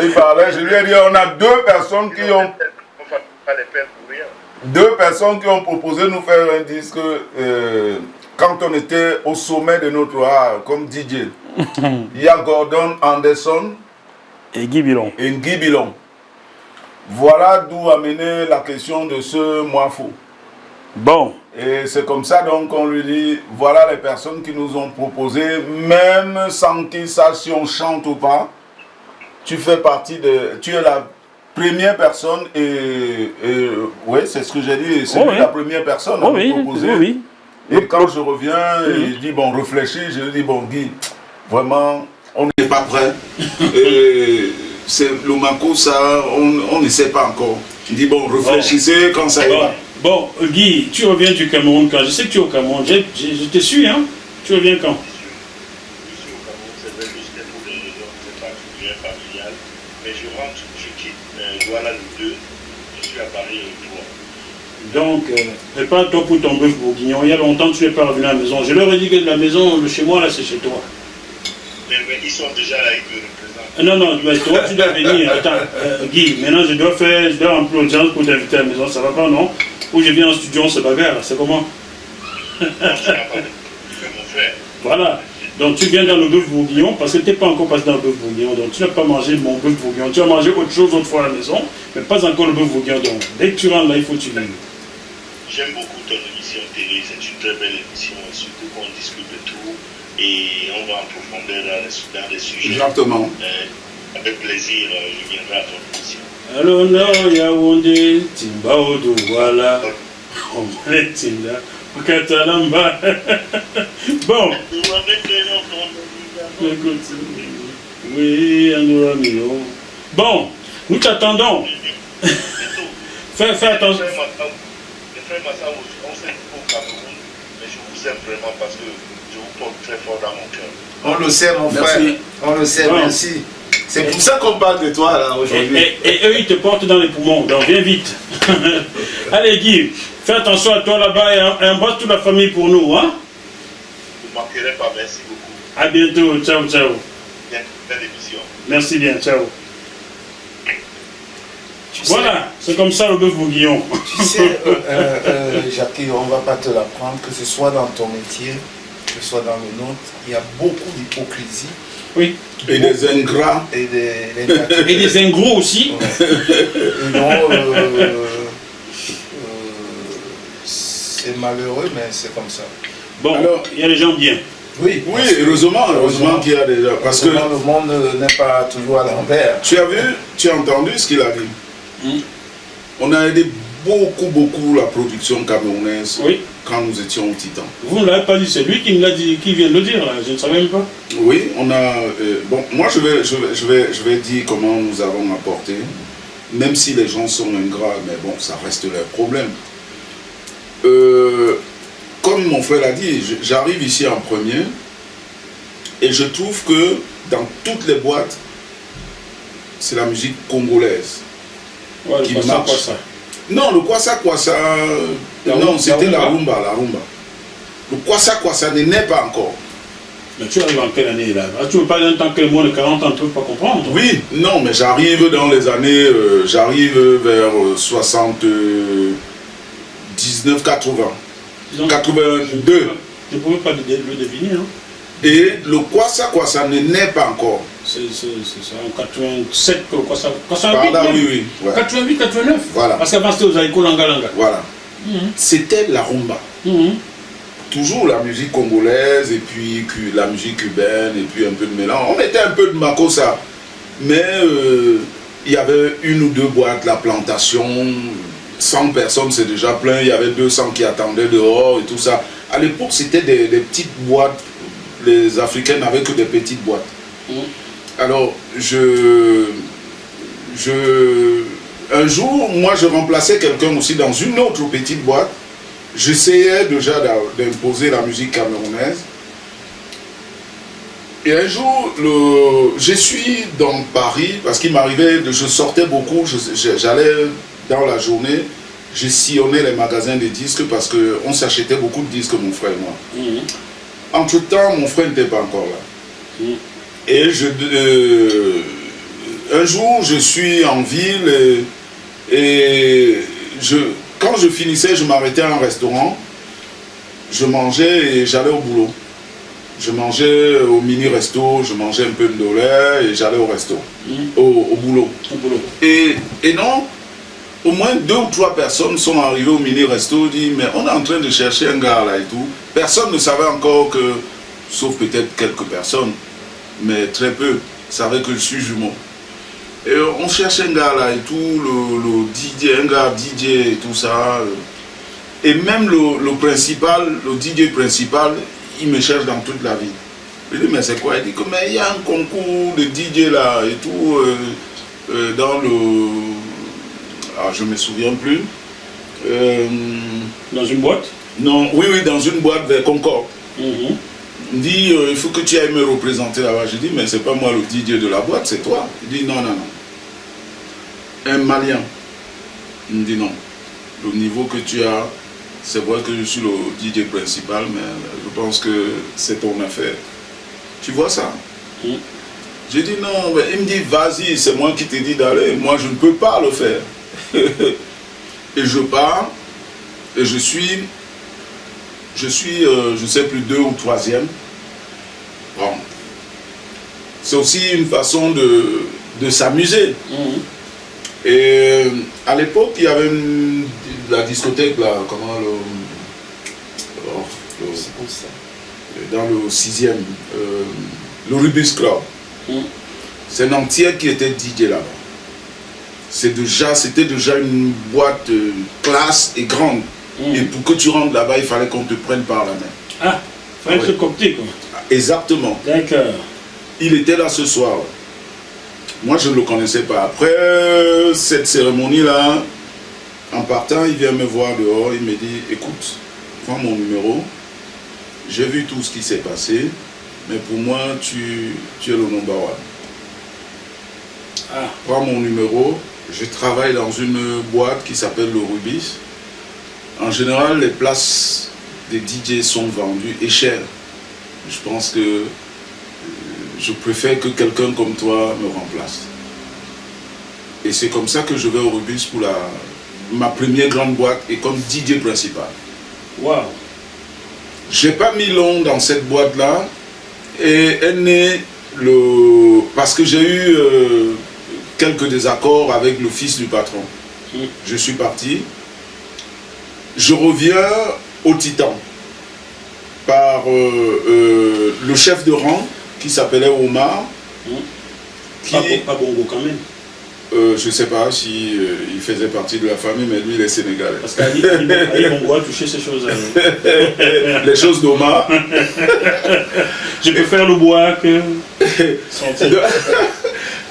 il parlait, je lui ai dit, on a 2 personnes qui ont... On ne va pas les faire pour rien. 2 personnes qui ont proposé de nous faire un disque quand on était au sommet de notre art comme DJ. Il y a Gordon Anderson Et Guy Bilon. et Guy Bilon. Voilà d'où amener la question de ce Moifo. Bon. Et c'est comme ça donc qu'on lui dit, voilà les personnes qui nous ont proposé, même sans qu'ils sachent si on chante ou pas, tu fais partie de... Tu es la première personne et oui, c'est ce que j'ai dit, c'est oui. la première personne à Oui, nous proposer. oui. Et quand je reviens, il dit, bon, réfléchis, je lui dis, bon, Guy, vraiment, on n'est pas prêt. C'est le Mako, ça, on ne sait pas encore. Il dit, bon, réfléchissez quand ça ira. Bon, Guy, tu reviens du Cameroun quand? Je sais que tu es au Cameroun. Je te suis, hein? Tu reviens quand? Je suis au Cameroun, c'est vrai, juste pour des raisons très particulières, familiales. Mais je rentre, je quitte Douala le 2, je suis à Paris le 3. Donc, prépare-toi pour ton bœuf bourguignon. Il y a longtemps que tu n'es pas revenu à la maison. Je leur ai dit que la maison, le chez moi, là, c'est chez toi. Mais ils sont déjà là, ils me représentent. Non, mais toi, tu dois venir. Attends, Guy, maintenant, je dois remplir l'audience pour t'inviter à la maison. Ça va pas, non? Ou je viens en studio, on se bagarre. C'est comment? Non, ça va pas. C'est mon frère. Voilà. Donc, tu viens dans le bœuf bourguignon parce que tu n'es pas encore passé dans le bœuf bourguignon. Donc, tu n'as pas mangé mon bœuf bourguignon. Tu as mangé autre chose autrefois à la maison, mais pas encore le bœuf bourguignon. Donc, dès que tu rentres là, il faut que tu viennes. j'aime beaucoup ton émission télé, c'est une très belle émission, et surtout qu'on discute de tout et on va en profondeur dans les sujets. Exactement. Avec plaisir, je viendrai à ton émission. Alors, non, Yaoundé, Timba Douala, Omlet Tinda, Katalamba. Bon. Écoute, oui, Andoura Milo. Bon, nous t'attendons. Fais attention. Les frères Massa, on s'aime au Cameroun, mais je vous aime vraiment parce que je vous porte très fort dans mon cœur. On le sait, mon Merci. frère. On le sait, Bon. merci. C'est pour ça qu'on parle de toi là aujourd'hui. Et eux, ils te portent dans les poumons, donc viens vite. Allez, Guy, fais attention à toi là-bas et embrasse toute la famille pour nous. Hein? Vous ne manquerez pas, merci beaucoup. À bientôt, ciao, ciao. Bien, belle émission. Merci bien, ciao. Tu sais- Voilà, c'est comme ça le bœuf bourguignon. Tu sais, Jackie, on ne va pas te l'apprendre, que ce soit dans ton métier, que ce soit dans le nôtre, il y a beaucoup d'hypocrisie Oui. Et des ingrats. et des Et des ingros aussi. Et donc, c'est malheureux, mais c'est comme ça. Bon, Alors- il y a des gens bien. Oui, Oui, heureusement qu'il y a déjà. Parce que le monde n'est pas toujours à l'envers. tu as vu, tu as entendu ce qu'il a dit. On a aidé beaucoup la production camerounaise Oui. quand nous étions au Titan. Vous ne l'avez pas dit, c'est lui qui me l'a dit, qui vient de le dire là, je ne savais même pas. Oui, on a. Bon, moi je vais dire comment nous avons apporté, même si les gens sont ingrats, mais bon, ça reste leur problème. Comme mon frère l'a dit, j'arrive ici en premier et je trouve que dans toutes les boîtes, c'est la musique congolaise. Ouais, Qui le marche. quoi ça. Non, le kwasa, La non, rumba, c'était la la rumba. rumba. Le kwasa ne naît pas encore. Mais tu arrives en quelle année là? Ah, tu ne veux pas d'un temps que le moins de 40 ans ne peut pas comprendre. Oui, non, mais j'arrive dans les années, j'arrive vers 79, 80, Donc, 82. Je ne pouvais pas le deviner. Hein. Et le kwasa ne naît pas encore. C'est en 87 que le quoi ça. Par là, oui, ouais. 88, 89. Voilà. Parce qu'avant c'était aux Aïko Langa Langa. Voilà. C'était la rumba. Toujours la musique congolaise, et puis la musique cubaine, et puis un peu de mélange. On mettait un peu de makossa. Mais il y avait une ou deux boîtes, la plantation, 100 personnes, c'est déjà plein. Il y avait 200 qui attendaient dehors et tout ça. À l'époque, c'était des petites boîtes. Les Africains n'avaient que des petites boîtes. Alors, un jour, moi, je remplaçais quelqu'un aussi dans une autre petite boîte. J'essayais déjà d'imposer la musique camerounaise. Et un jour, je suis dans Paris, parce qu'il m'arrivait, je sortais beaucoup, j'allais dans la journée, je sillonnais les magasins de disques parce qu'on s'achetait beaucoup de disques, mon frère et moi. Entre-temps, mon frère n'était pas encore là. Et un jour, je suis en ville et quand je finissais, je m'arrêtais à un restaurant, je mangeais et j'allais au boulot. Je mangeais au mini-resto, je mangeais un peu de dollar et j'allais au resto, au boulot. Et non, au moins 2 ou 3 personnes sont arrivées au mini-resto, disent mais on est en train de chercher un gars là et tout. Personne ne savait encore que, sauf peut-être quelques personnes, mais très peu, savaient que je suis jumeau. Et on cherchait un gars là et tout, le DJ, un gars DJ et tout ça. Et même le principal, le DJ principal, il me cherche dans toute la ville. Je lui dis mais c'est quoi? Il dit que mais il y a un concours de DJ là et tout dans le... Ah, je ne me souviens plus. Dans une boîte? Non, oui, dans une boîte vers Concorde. Il me dit, il faut que tu ailles me représenter là-bas. Je dis, mais c'est pas moi le DJ de la boîte, c'est toi. Il dit, non. Un Malien. Il me dit, non. Le niveau que tu as, c'est vrai que je suis le DJ principal, mais je pense que c'est ton affaire. Tu vois ça? J'ai dit, non. Mais il me dit, vas-y, c'est moi qui t'ai dit d'aller. Moi, je ne peux pas le faire. Et je pars, et je suis, je sais plus, 2 ou 3e. Bon. C'est aussi une façon de s'amuser. Et à l'époque, il y avait la discothèque, là, comment, dans le 6e, le Rubis Club. C'est un entier qui était DJ là-bas. C'était déjà une boîte classe et grande. Et pour que tu rentres là-bas, il fallait qu'on te prenne par la main. Ah, il fallait se copter quoi. Exactement. D'accord. Il était là ce soir. Moi, je ne le connaissais pas. Après cette cérémonie-là, en partant, il vient me voir dehors. Il me dit, écoute, prends mon numéro. J'ai vu tout ce qui s'est passé. Mais pour moi, tu es le number one. Ah. Prends mon numéro. Je travaille dans une boîte qui s'appelle le Rubis. En général, les places des DJ sont vendues et chères. Je pense que je préfère que quelqu'un comme toi me remplace. Et c'est comme ça que je vais au Rubis pour ma première grande boîte et comme DJ principal. Waouh. J'ai pas mis long dans cette boîte-là et elle naît parce que j'ai eu quelques désaccords avec le fils du patron. Je suis parti. Je reviens au Titan par le chef de rang qui s'appelait Omar. Pas Bongo quand même. Je ne sais pas si il faisait partie de la famille, mais lui il est sénégalais. Parce qu'Ali Bongo a touché ces choses. Les choses d'Omar. Je préfère le bois que sentir.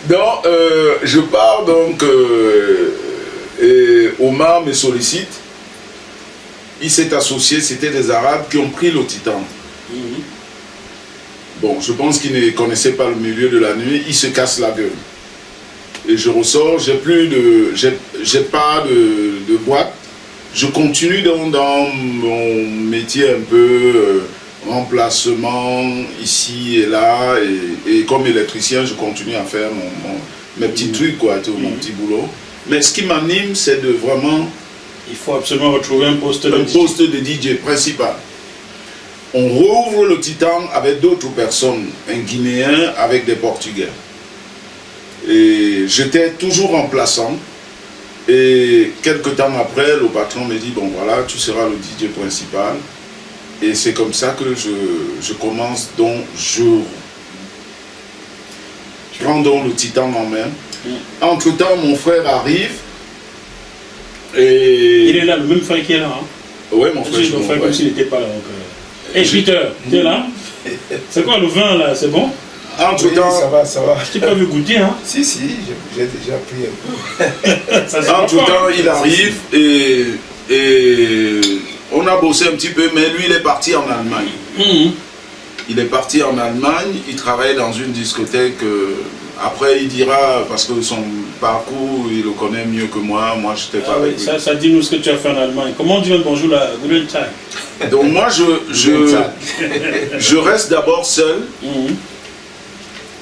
Donc, je pars donc, et Omar me sollicite. Il s'est associé, c'était des Arabes qui ont pris le Titan. Bon, je pense qu'ils ne connaissaient pas le milieu de la nuit, ils se cassent la gueule. Et je ressors, j'ai pas de boîte. Je continue dans mon métier un peu remplacement ici et là. Et comme électricien, je continue à faire mes petits trucs, quoi, mon petit boulot. Mais ce qui m'anime, c'est de vraiment... Il faut absolument retrouver un poste de DJ principal. On rouvre le Titan avec d'autres personnes, un Guinéen avec des Portugais. Et j'étais toujours remplaçant. Et quelques temps après, le patron me dit, bon voilà, tu seras le DJ principal. Et c'est comme ça que je commence, donc je prends donc le Titan en main. Entre-temps, mon frère arrive. Et... Il est là, le même frère qui est là. Hein? Oui, mon frère. Mon frère, comme s'il n'était pas là. Hé, Peter, tu es là? C'est quoi le vin là? C'est bon? Entre-temps, oui, ça va. Je t'ai pas vu goûter, hein? Si, j'ai déjà pris un peu. Entre-temps, il arrive et on a bossé un petit peu, mais lui, il est parti en Allemagne. Il est parti en Allemagne, il travaille dans une discothèque. Après, il dira, parce que son parcours, il le connaît mieux que moi je n'étais pas avec lui. Ça dit-nous ce que tu as fait en Allemagne. Comment on dit bonjour la Guten Tag? Donc moi, je reste d'abord seul.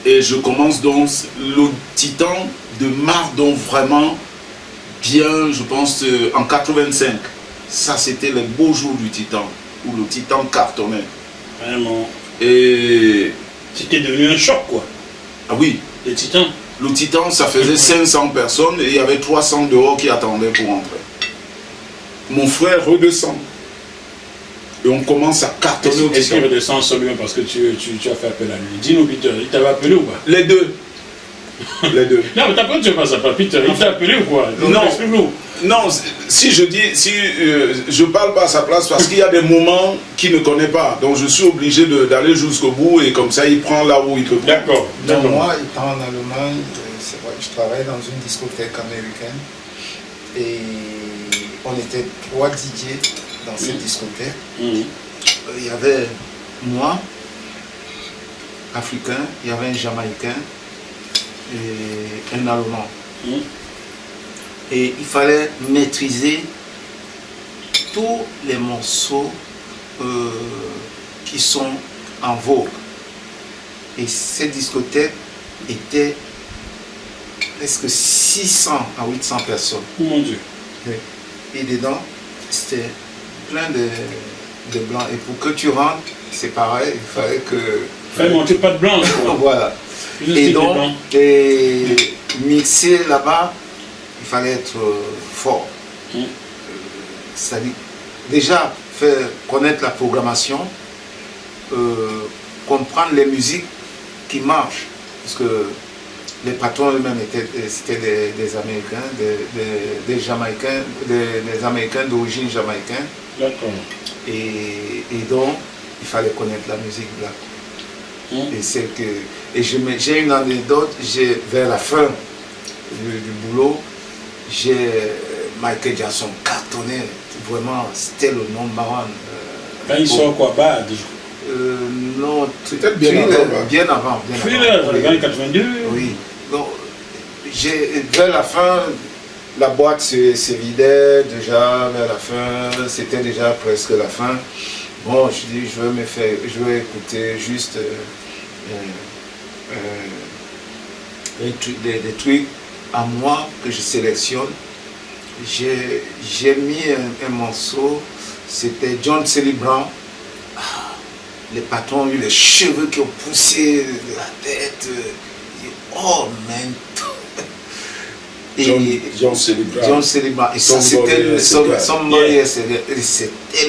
Et je commence donc le Titan de marre donc vraiment bien, je pense, en 85. Ça, c'était les beaux jours du Titan, où le Titan cartonnait. Vraiment. Et... C'était devenu un choc, quoi. Ah oui. Le Titan. Le Titan, ça faisait 500 personnes et il y avait 300 dehors qui attendaient pour entrer. Mon frère redescend. Et on commence à cartonner au Titan. Est-ce qu'il redescend seulement parce que tu as fait appel à lui? Dis-nous, Peter, il t'avait appelé ou pas? Les deux. Les deux. Non, mais t'as pas tu passes à pas Peter, il t'a appelé ou quoi? Non, non, si je dis, je parle pas à sa place parce qu'il y a des moments qu'il ne connaît pas. Donc je suis obligé d'aller jusqu'au bout et comme ça il prend là où il peut. D'accord. Donc moi, étant en Allemagne, c'est vrai, je travaille dans une discothèque américaine et on était 3 DJ dans cette discothèque. Il y avait moi, africain, il y avait un Jamaïcain et un Allemand. Et il fallait maîtriser tous les morceaux qui sont en vogue. Et cette discothèque était presque 600 à 800 personnes. Oh mon Dieu. Et dedans, c'était plein de blancs. Et pour que tu rentres, c'est pareil, il fallait que... Il fallait monter pas de blanc. Voilà. Et donc, mixer là-bas, il fallait être fort. C'est-à-dire, déjà, faire connaître la programmation, comprendre les musiques qui marchent. Parce que les patrons eux-mêmes c'était des Américains, des Jamaïcains, des Américains d'origine jamaïcaine. D'accord. Et donc, il fallait connaître la musique black. Et j'ai une anecdote, vers la fin du boulot, Michael Jackson cartonnait, vraiment, c'était le number one. Quand il sort quoi, Bad? Non, peut-être bien avant. Bien avant. Thriller, dans les années 82. Oui. Donc, vers la fin, la boîte se vidait déjà, vers la fin, c'était déjà presque la fin. Bon, je dis, je vais écouter juste des trucs à moi que je sélectionne. J'ai mis un morceau, c'était John Sally Brown. Les patrons ont eu les cheveux qui ont poussé de la tête. Oh, man. John Sally Brown. John Sally Brown. Et ça, c'était c'était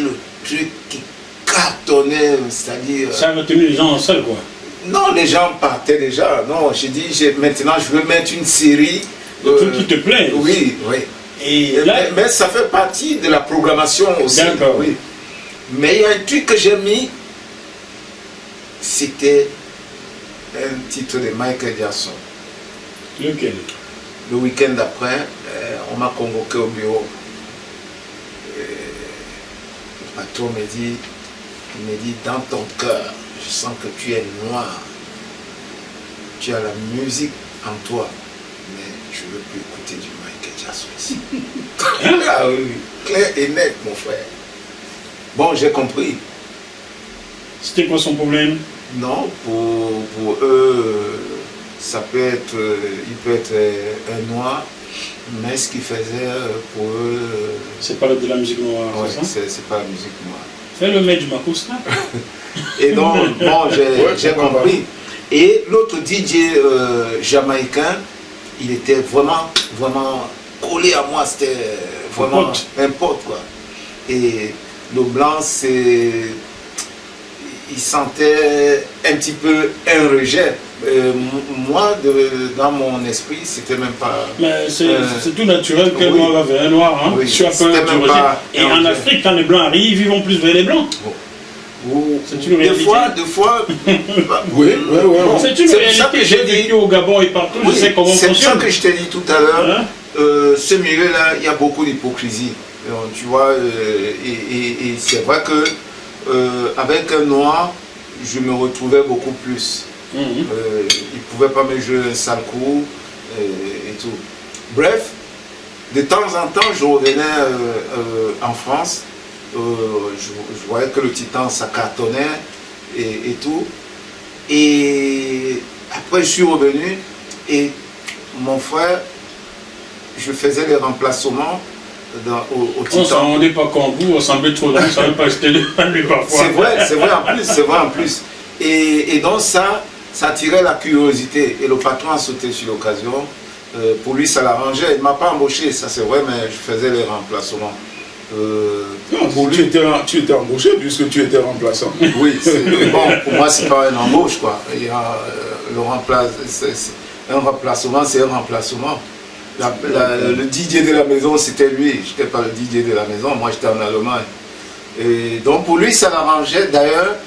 le truc qui cartonnait, c'est-à-dire... Ça a retenu les gens seuls, quoi. Non, les gens partaient déjà. Non, j'ai dit, maintenant, je veux mettre une série... Le truc qui te plaît. Oui, oui. Et là... mais ça fait partie de la programmation aussi. D'accord. Oui. Mais il y a un truc que j'ai mis, c'était un titre de Michael Jackson. Lequel? Le week-end d'après, on m'a convoqué au bureau. Le patron me dit, dans ton cœur, je sens que tu es noir. Tu as la musique en toi. Mais je ne veux plus écouter du Michael Jackson ici. Ah oui, clair et net, mon frère. Bon, j'ai compris. C'était quoi son problème? Non, pour eux, ça peut être, il peut être un noir, mais ce qu'il faisait pour eux... C'est pas de la musique noire, ouais, c'est ça? C'est pas la musique noire. Fais le mec du Makousta. Et donc, bon, j'ai compris. Et l'autre DJ jamaïcain, il était vraiment collé à moi, c'était vraiment un pote, quoi. Et le blanc, il sentait un petit peu un rejet. Moi, dans mon esprit, c'était même pas... Mais c'est tout naturel qu'un noir va vers un noir, hein. Oui, Soit un du rejet. Et en Afrique, quand les blancs arrivent, ils vont plus vers les blancs. C'est une réalité. Deux fois... oui. C'est une réalité. J'ai vécu au Gabon et partout, je sais comment on fonctionne. C'est ça que je t'ai dit tout à l'heure. Ce milieu-là, il y a beaucoup d'hypocrisie. Tu vois, et c'est vrai que avec un noir, je me retrouvais beaucoup plus. Il ne pouvait pas me jouer un sale coup et tout. Bref, de temps en temps, je revenais en France. Je voyais que le Titan, ça cartonnait et tout. Et après, je suis revenu et mon frère, je faisais les remplacements au Titan. On s'en rendait pas comme vous, on semblait trop long, ça ne pas jeter lui parfois. C'est vrai en plus. Et donc ça attirait la curiosité. Et le patron a sauté sur l'occasion. Pour lui, ça l'arrangeait. Il ne m'a pas embauché, ça c'est vrai, mais je faisais les remplacements. Non, pour lui, tu étais embauché puisque tu étais remplaçant. Oui, bon, pour moi, c'est pas un embauche, quoi. Il y a, un remplacement, c'est un remplacement. Le DJ de la maison, c'était lui. Je n'étais pas le DJ de la maison, moi j'étais en Allemagne. Et donc pour lui, ça l'arrangeait d'ailleurs,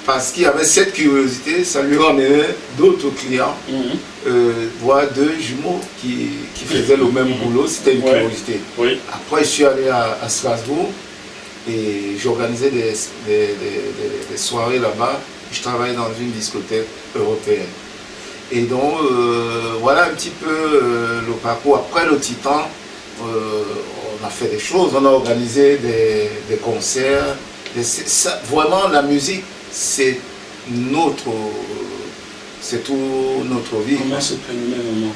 parce qu'il avait cette curiosité, ça lui ramenait d'autres clients, voire deux jumeaux qui faisaient le même boulot, c'était une curiosité. Oui. Après, je suis allé à Strasbourg et j'organisais des soirées là-bas. Je travaillais dans une discothèque européenne. Et donc, voilà un petit peu le parcours. Après le Titan, on a fait des choses, on a organisé des concerts. Vraiment, la musique, c'est tout notre vie. Comment se prénommait maman?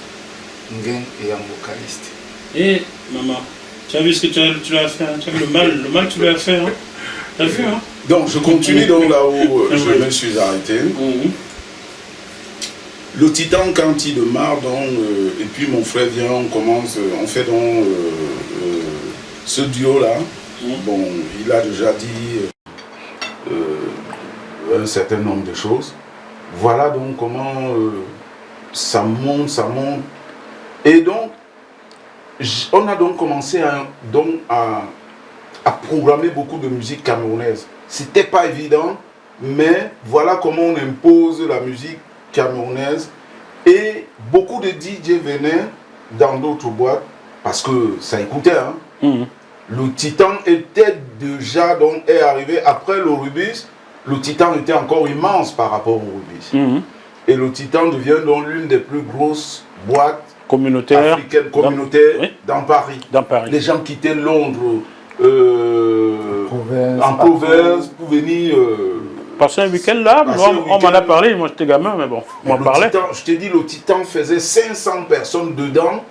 Nguyen et un vocaliste. Et maman, tu as vu ce que tu as fait, hein? Tu as vu le mal que tu lui as fait, hein? Tu as vu, hein? Donc, je continue donc là où je me suis arrêté. Le Titan, quand il démarre, donc, et puis mon frère vient, on fait donc ce duo-là. Bon, il a déjà dit, un certain nombre de choses. Voilà donc comment ça monte. Et donc, on a donc commencé à programmer beaucoup de musique camerounaise. C'était pas évident, mais voilà comment on impose la musique camerounaise. Et beaucoup de DJ venaient dans d'autres boîtes parce que ça écoutait. Hein. Le Titan était déjà, donc est arrivé après le Rubis. Le Titan était encore immense par rapport au Rubis. Et le Titan devient donc l'une des plus grosses boîtes africaines communautaires dans Paris. Les gens quittaient Londres, en province pour venir. Passer un week-end là, on m'en a parlé, moi j'étais gamin, mais bon, on m'en parlait. Je te dis, le Titan faisait 500 personnes dedans,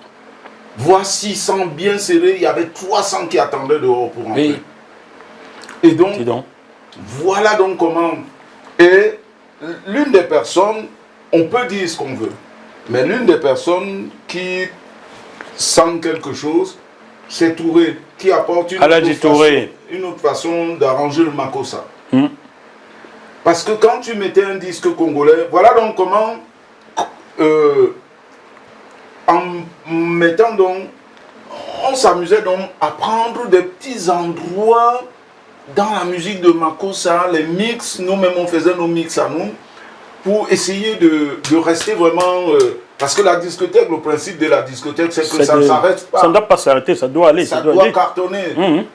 voire 600 bien serrés, il y avait 300 qui attendaient dehors pour entrer. Oui. Et donc, voilà donc comment. Et l'une des personnes, on peut dire ce qu'on veut, mais l'une des personnes qui sent quelque chose, c'est Touré, qui apporte une autre façon d'arranger le Makossa. Parce que quand tu mettais un disque congolais, voilà donc comment, en mettant donc, on s'amusait donc à prendre des petits endroits dans la musique de Makossa, les mix, nous-mêmes on faisait nos mix à nous, pour essayer de rester vraiment... parce que la discothèque, le principe de la discothèque, c'est que ça ne s'arrête pas. Ça ne doit pas s'arrêter, ça doit aller. Ça doit cartonner.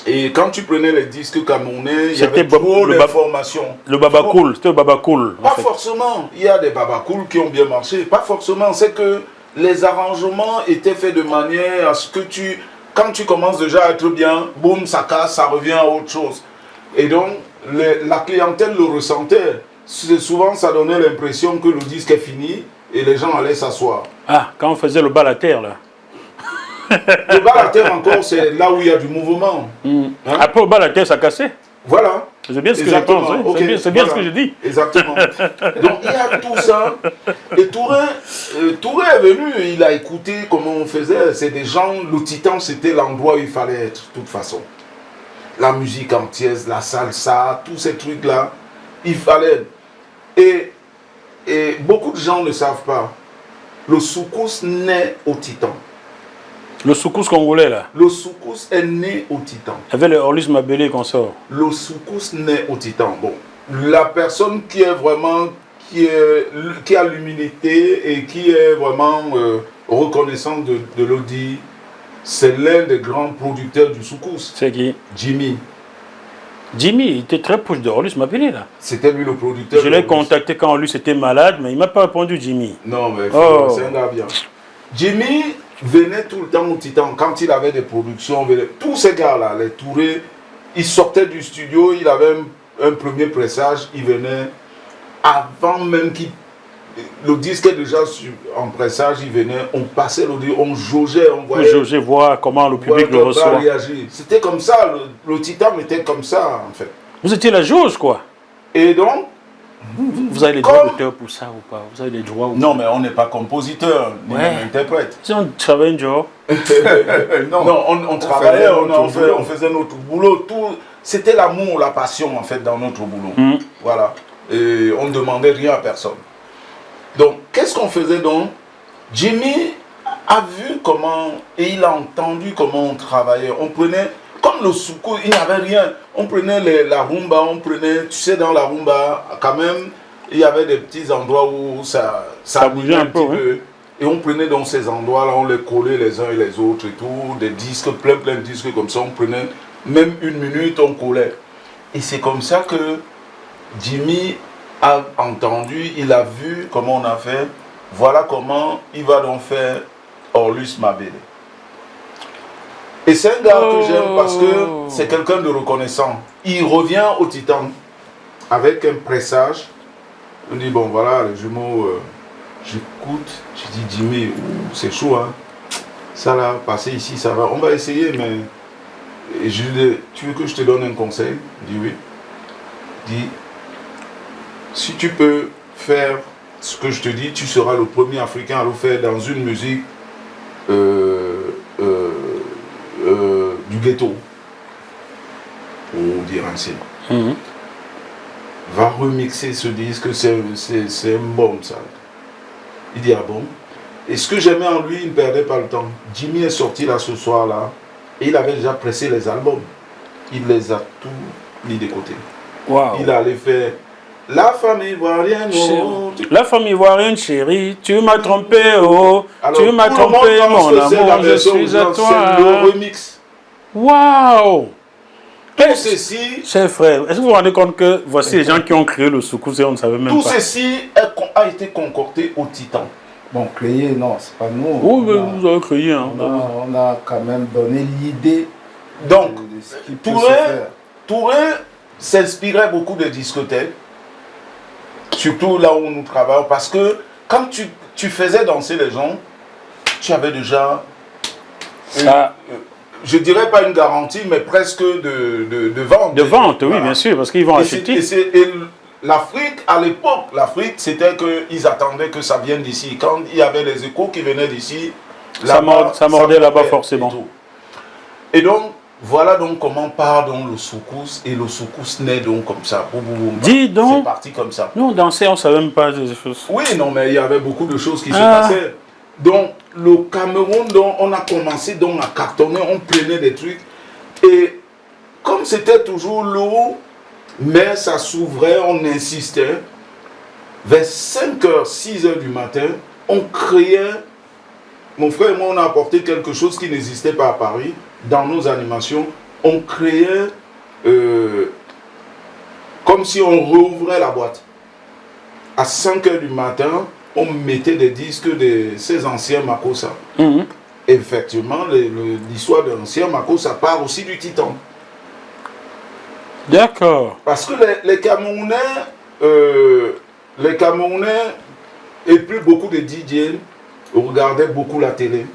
Et quand tu prenais les disques camerounais, il y avait trop d'informations. Le Babacool, c'était le Babacool. Pas forcément. Il y a des Babacool qui ont bien marché. Pas forcément. C'est que les arrangements étaient faits de manière à ce que quand tu commences déjà à être bien, boum, ça casse, ça revient à autre chose. Et donc, la clientèle le ressentait. Souvent, ça donnait l'impression que le disque est fini et les gens allaient s'asseoir. Ah, quand on faisait le bal à terre, là. Le bal à terre encore, c'est là où il y a du mouvement. Hein? Après, le bal à terre, ça cassait. Voilà. C'est bien ce que je pense. Hein? Okay. C'est bien ce que je dis. Exactement. Donc, il y a tout ça. Et Touré est venu, il a écouté comment on faisait. C'est des gens, le Titan, c'était l'endroit où il fallait être, de toute façon. La musique antillaise, la salsa, tous ces trucs-là, il fallait. Et beaucoup de gens ne savent pas. Le soukous naît au Titan. Le soukous congolais là. Le soukous est né au Titan. Avec le Orlus Mabélé qu'on sort. Le soukous naît au Titan. Bon, la personne qui est vraiment, qui a l'humilité et qui est vraiment reconnaissante de le dire, c'est l'un des grands producteurs du soukous. C'est qui? Jimmy. Jimmy, il était très proche de Orlus Mabélé là. C'était lui le producteur. Je l'ai contacté quand Orlus était malade, mais il ne m'a pas répondu, Jimmy. Non, mais c'est un gars bien. Jimmy venait tout le temps au Titan, quand il avait des productions, tous ces gars-là, les Touré, ils sortaient du studio, il avait un premier pressage, il venait, avant même le disque est déjà en pressage, il venait, on passait l'audio, on jaugeait, on voyait... On jaugeait, voir comment le public le reçoit. C'était comme ça, le Titan était comme ça, en fait. Vous étiez la jauge, quoi. Et donc, vous avez les droits d'auteur pour ça ou pas? Vous avez les droits ou Non, mais on n'est pas compositeur, ni même interprète. Si on travaille un jour. Non, on travaillait, on faisait notre boulot. C'était l'amour, la passion, en fait, dans notre boulot. Voilà. Et on ne demandait rien à personne. Donc, qu'est-ce qu'on faisait donc? Jimmy a vu comment, et il a entendu comment on travaillait. On prenait... Comme le soukous, il n'y avait rien. On prenait la rumba, tu sais, dans la rumba, quand même, il y avait des petits endroits où ça bougeait un peu. Et on prenait dans ces endroits-là, on les collait les uns et les autres et tout, des disques, plein de disques comme ça. On prenait même une minute, on collait. Et c'est comme ça que Jimmy a entendu, il a vu comment on a fait. Voilà comment il va donc faire Orlus Mabélé. Et c'est un gars que j'aime parce que c'est quelqu'un de reconnaissant. Il revient au Titan avec un pressage. On dit, bon voilà, les jumeaux, j'écoute. Je dis, Jimmy, c'est chaud, hein. Ça là, passer ici, ça va. On va essayer, mais... Et je lui dis, tu veux que je te donne un conseil? Il dit, oui. Il dit, si tu peux faire ce que je te dis, tu seras le premier Africain à le faire dans une musique du ghetto, pour dire ainsi. va remixer ce disque, c'est un bombe ça. Il dit, ah bon? Et ce que j'aimais en lui, il ne perdait pas le temps. Jimmy est sorti là ce soir-là, et il avait déjà pressé les albums. Il les a tous mis de côté. Wow. Il allait faire la femme ivoirienne. Oh, la femme ivoirienne, chérie, tu m'as trompé, oh. alors, tu m'as trompé, mon amour, je suis à toi. C'est le remix. Waouh! Tout ceci, Chers frères, est-ce que vous vous rendez compte que voici les gens qui ont créé le soukous et on ne savait même tout pas? ceci a été concocté au Titan. Bon, créer, non, c'est pas nous. Oh, mais vous avez créé. Hein. On a quand même donné l'idée Donc, de ce qui peut se faire. Touré s'inspirait beaucoup de discothèques, surtout là où nous travaillons, parce que quand tu faisais danser les gens, tu avais déjà, je dirais pas une garantie, mais presque de vente. De vente, oui, voilà. bien sûr, parce qu'ils vont acheter. Et l'Afrique, à l'époque, l'Afrique, c'était qu'ils attendaient que ça vienne d'ici. Quand il y avait les échos qui venaient d'ici, ça mordait là-bas forcément. Et donc, voilà donc comment part donc le soukous, et le soukous naît donc comme ça. Dis donc, c'est parti comme ça. Nous on dansait, on ne savait même pas des choses. Oui, non, mais il y avait beaucoup de choses qui se passaient. Donc, le Cameroun, donc, on a commencé donc à cartonner, on prenait des trucs. Et comme c'était toujours lourd, mais ça s'ouvrait, on insistait. Vers 5h, 6h du matin, on créait. Mon frère et moi, on a apporté quelque chose qui n'existait pas à Paris. Dans nos animations, on créait comme si on rouvrait la boîte. À 5h du matin, on mettait des disques de ces anciens Makossa. Effectivement, l'histoire de l'ancien Makossa part aussi du Titan. D'accord. Parce que les Camerounais, et plus beaucoup de DJ, regardaient beaucoup la télé.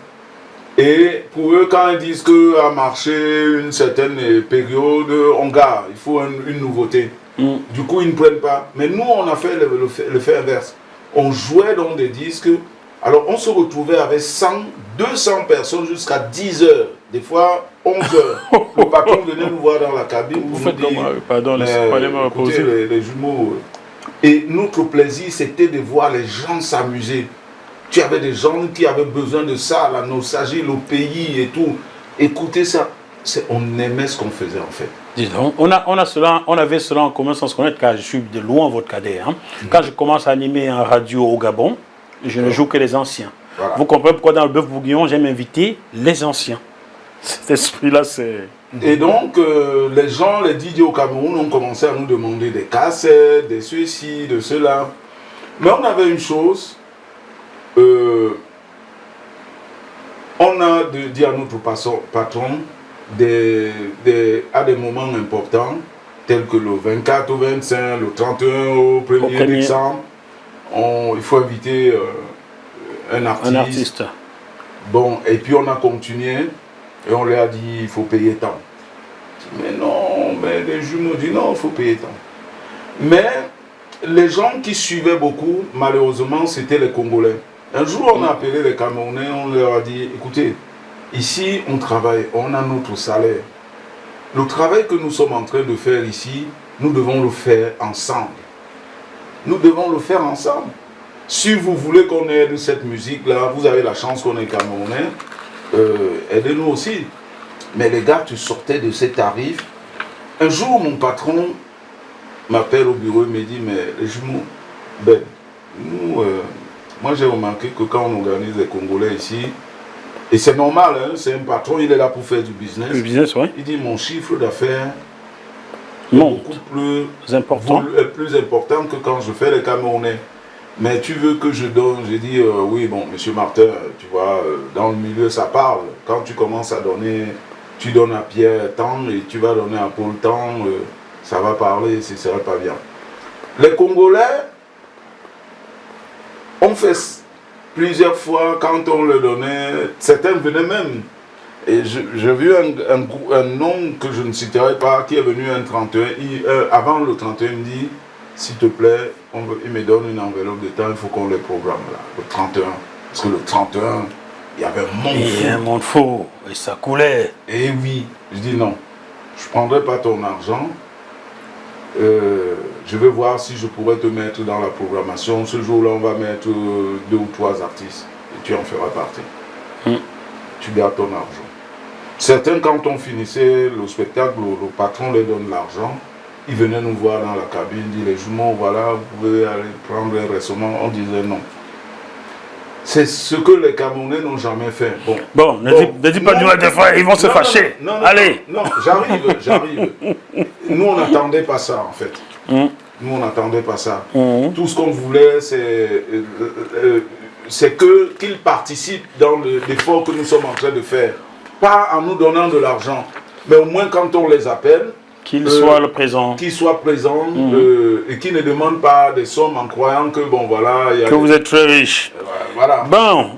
Et pour eux, quand ils disent qu'à marché une certaine période, on garde, il faut une nouveauté. Du coup, ils ne prennent pas. Mais nous, on a fait le fait inverse. On jouait dans des disques. Alors, on se retrouvait avec 100, 200 personnes jusqu'à 10 heures. Des fois, 11 heures. Le patron venait nous voir dans la cabine. Vous faites comment? Pardon, laissez-moi reposer. Les jumeaux. Et notre plaisir, c'était de voir les gens s'amuser. Tu avais des gens qui avaient besoin de ça, la nostalgie, le pays et tout. Écoutez ça. On aimait ce qu'on faisait en fait. Dis donc, on avait cela en commun sans se connaître, car je suis de loin votre cadet. Hein. Quand je commence à animer en radio au Gabon, je ne joue que les anciens. Voilà. Vous comprenez pourquoi dans le bœuf bourguignon, j'aime inviter les anciens. Cet esprit-là, c'est... Et donc, les gens, les DJ au Cameroun, ont commencé à nous demander des cassettes, des ceci, de cela. Mais on avait une chose, on a dit à notre patron, à des moments importants, tels que le 24 au 25, le 31 au 1er décembre, il faut inviter un artiste. Bon, et puis on a continué, et on lui a dit, il faut payer tant. Mais non, mais les jumeaux disent non, il faut payer tant. Mais les gens qui suivaient beaucoup, malheureusement, c'était les Congolais. Un jour, on a appelé les Camerounais, on leur a dit, écoutez, ici, on travaille, on a notre salaire. Le travail que nous sommes en train de faire ici, nous devons le faire ensemble. Nous devons le faire ensemble. Si vous voulez qu'on aide cette musique-là, vous avez la chance qu'on est Camerounais, aidez-nous aussi. Mais les gars, tu sortais de ces tarifs. Un jour, mon patron m'appelle au bureau et me dit, mais les jumeaux, ben, nous, moi j'ai remarqué que quand on organise les Congolais ici, et c'est normal, hein, c'est un patron, il est là pour faire du business. Le business, oui. Il dit, mon chiffre d'affaires est beaucoup plus important que quand je fais les Camerounais. Mais tu veux que je donne? J'ai dit, oui, bon, monsieur Martin, tu vois, dans le milieu, ça parle. Quand tu commences à donner, tu donnes à Pierre tant et tu vas donner à Paul tant, ça va parler, ce ne serait pas bien. Les Congolais ont fait plusieurs fois, quand on leur donnait, certains venaient même. Et j'ai vu un nom que je ne citerai pas, qui est venu un 31, avant le 31, il me dit, s'il te plaît, il me donne une enveloppe de temps, il faut qu'on les programme là, le 31. Parce que le 31, il y avait un monde fou. Un monde fou, et ça coulait. Et oui, je dis non, je ne prendrai pas ton argent, je je vais voir si je pourrais te mettre dans la programmation. Ce jour-là, on va mettre 2 ou 3 artistes et tu en feras partie. Tu gardes ton argent. Certains, quand on finissait le spectacle, le patron leur donne l'argent. Ils venaient nous voir dans la cabine, disent les jumeaux, voilà, vous pouvez aller prendre un restaurant. On disait non. C'est ce que les Camerounais n'ont jamais fait. Bon, ne dis pas du mal des fois, ils vont se fâcher. Non, Allez. Non, j'arrive. Nous, on n'attendait pas ça, en fait. Nous, on n'attendait pas ça. Tout ce qu'on voulait, c'est qu'ils participent dans l'effort que nous sommes en train de faire. Pas en nous donnant de l'argent, mais au moins quand on les appelle, qu'ils soient présents. Qu'ils soient présents et qu'ils ne demandent pas des sommes en croyant que, bon, voilà... Que vous êtes très riche. Voilà. Bon.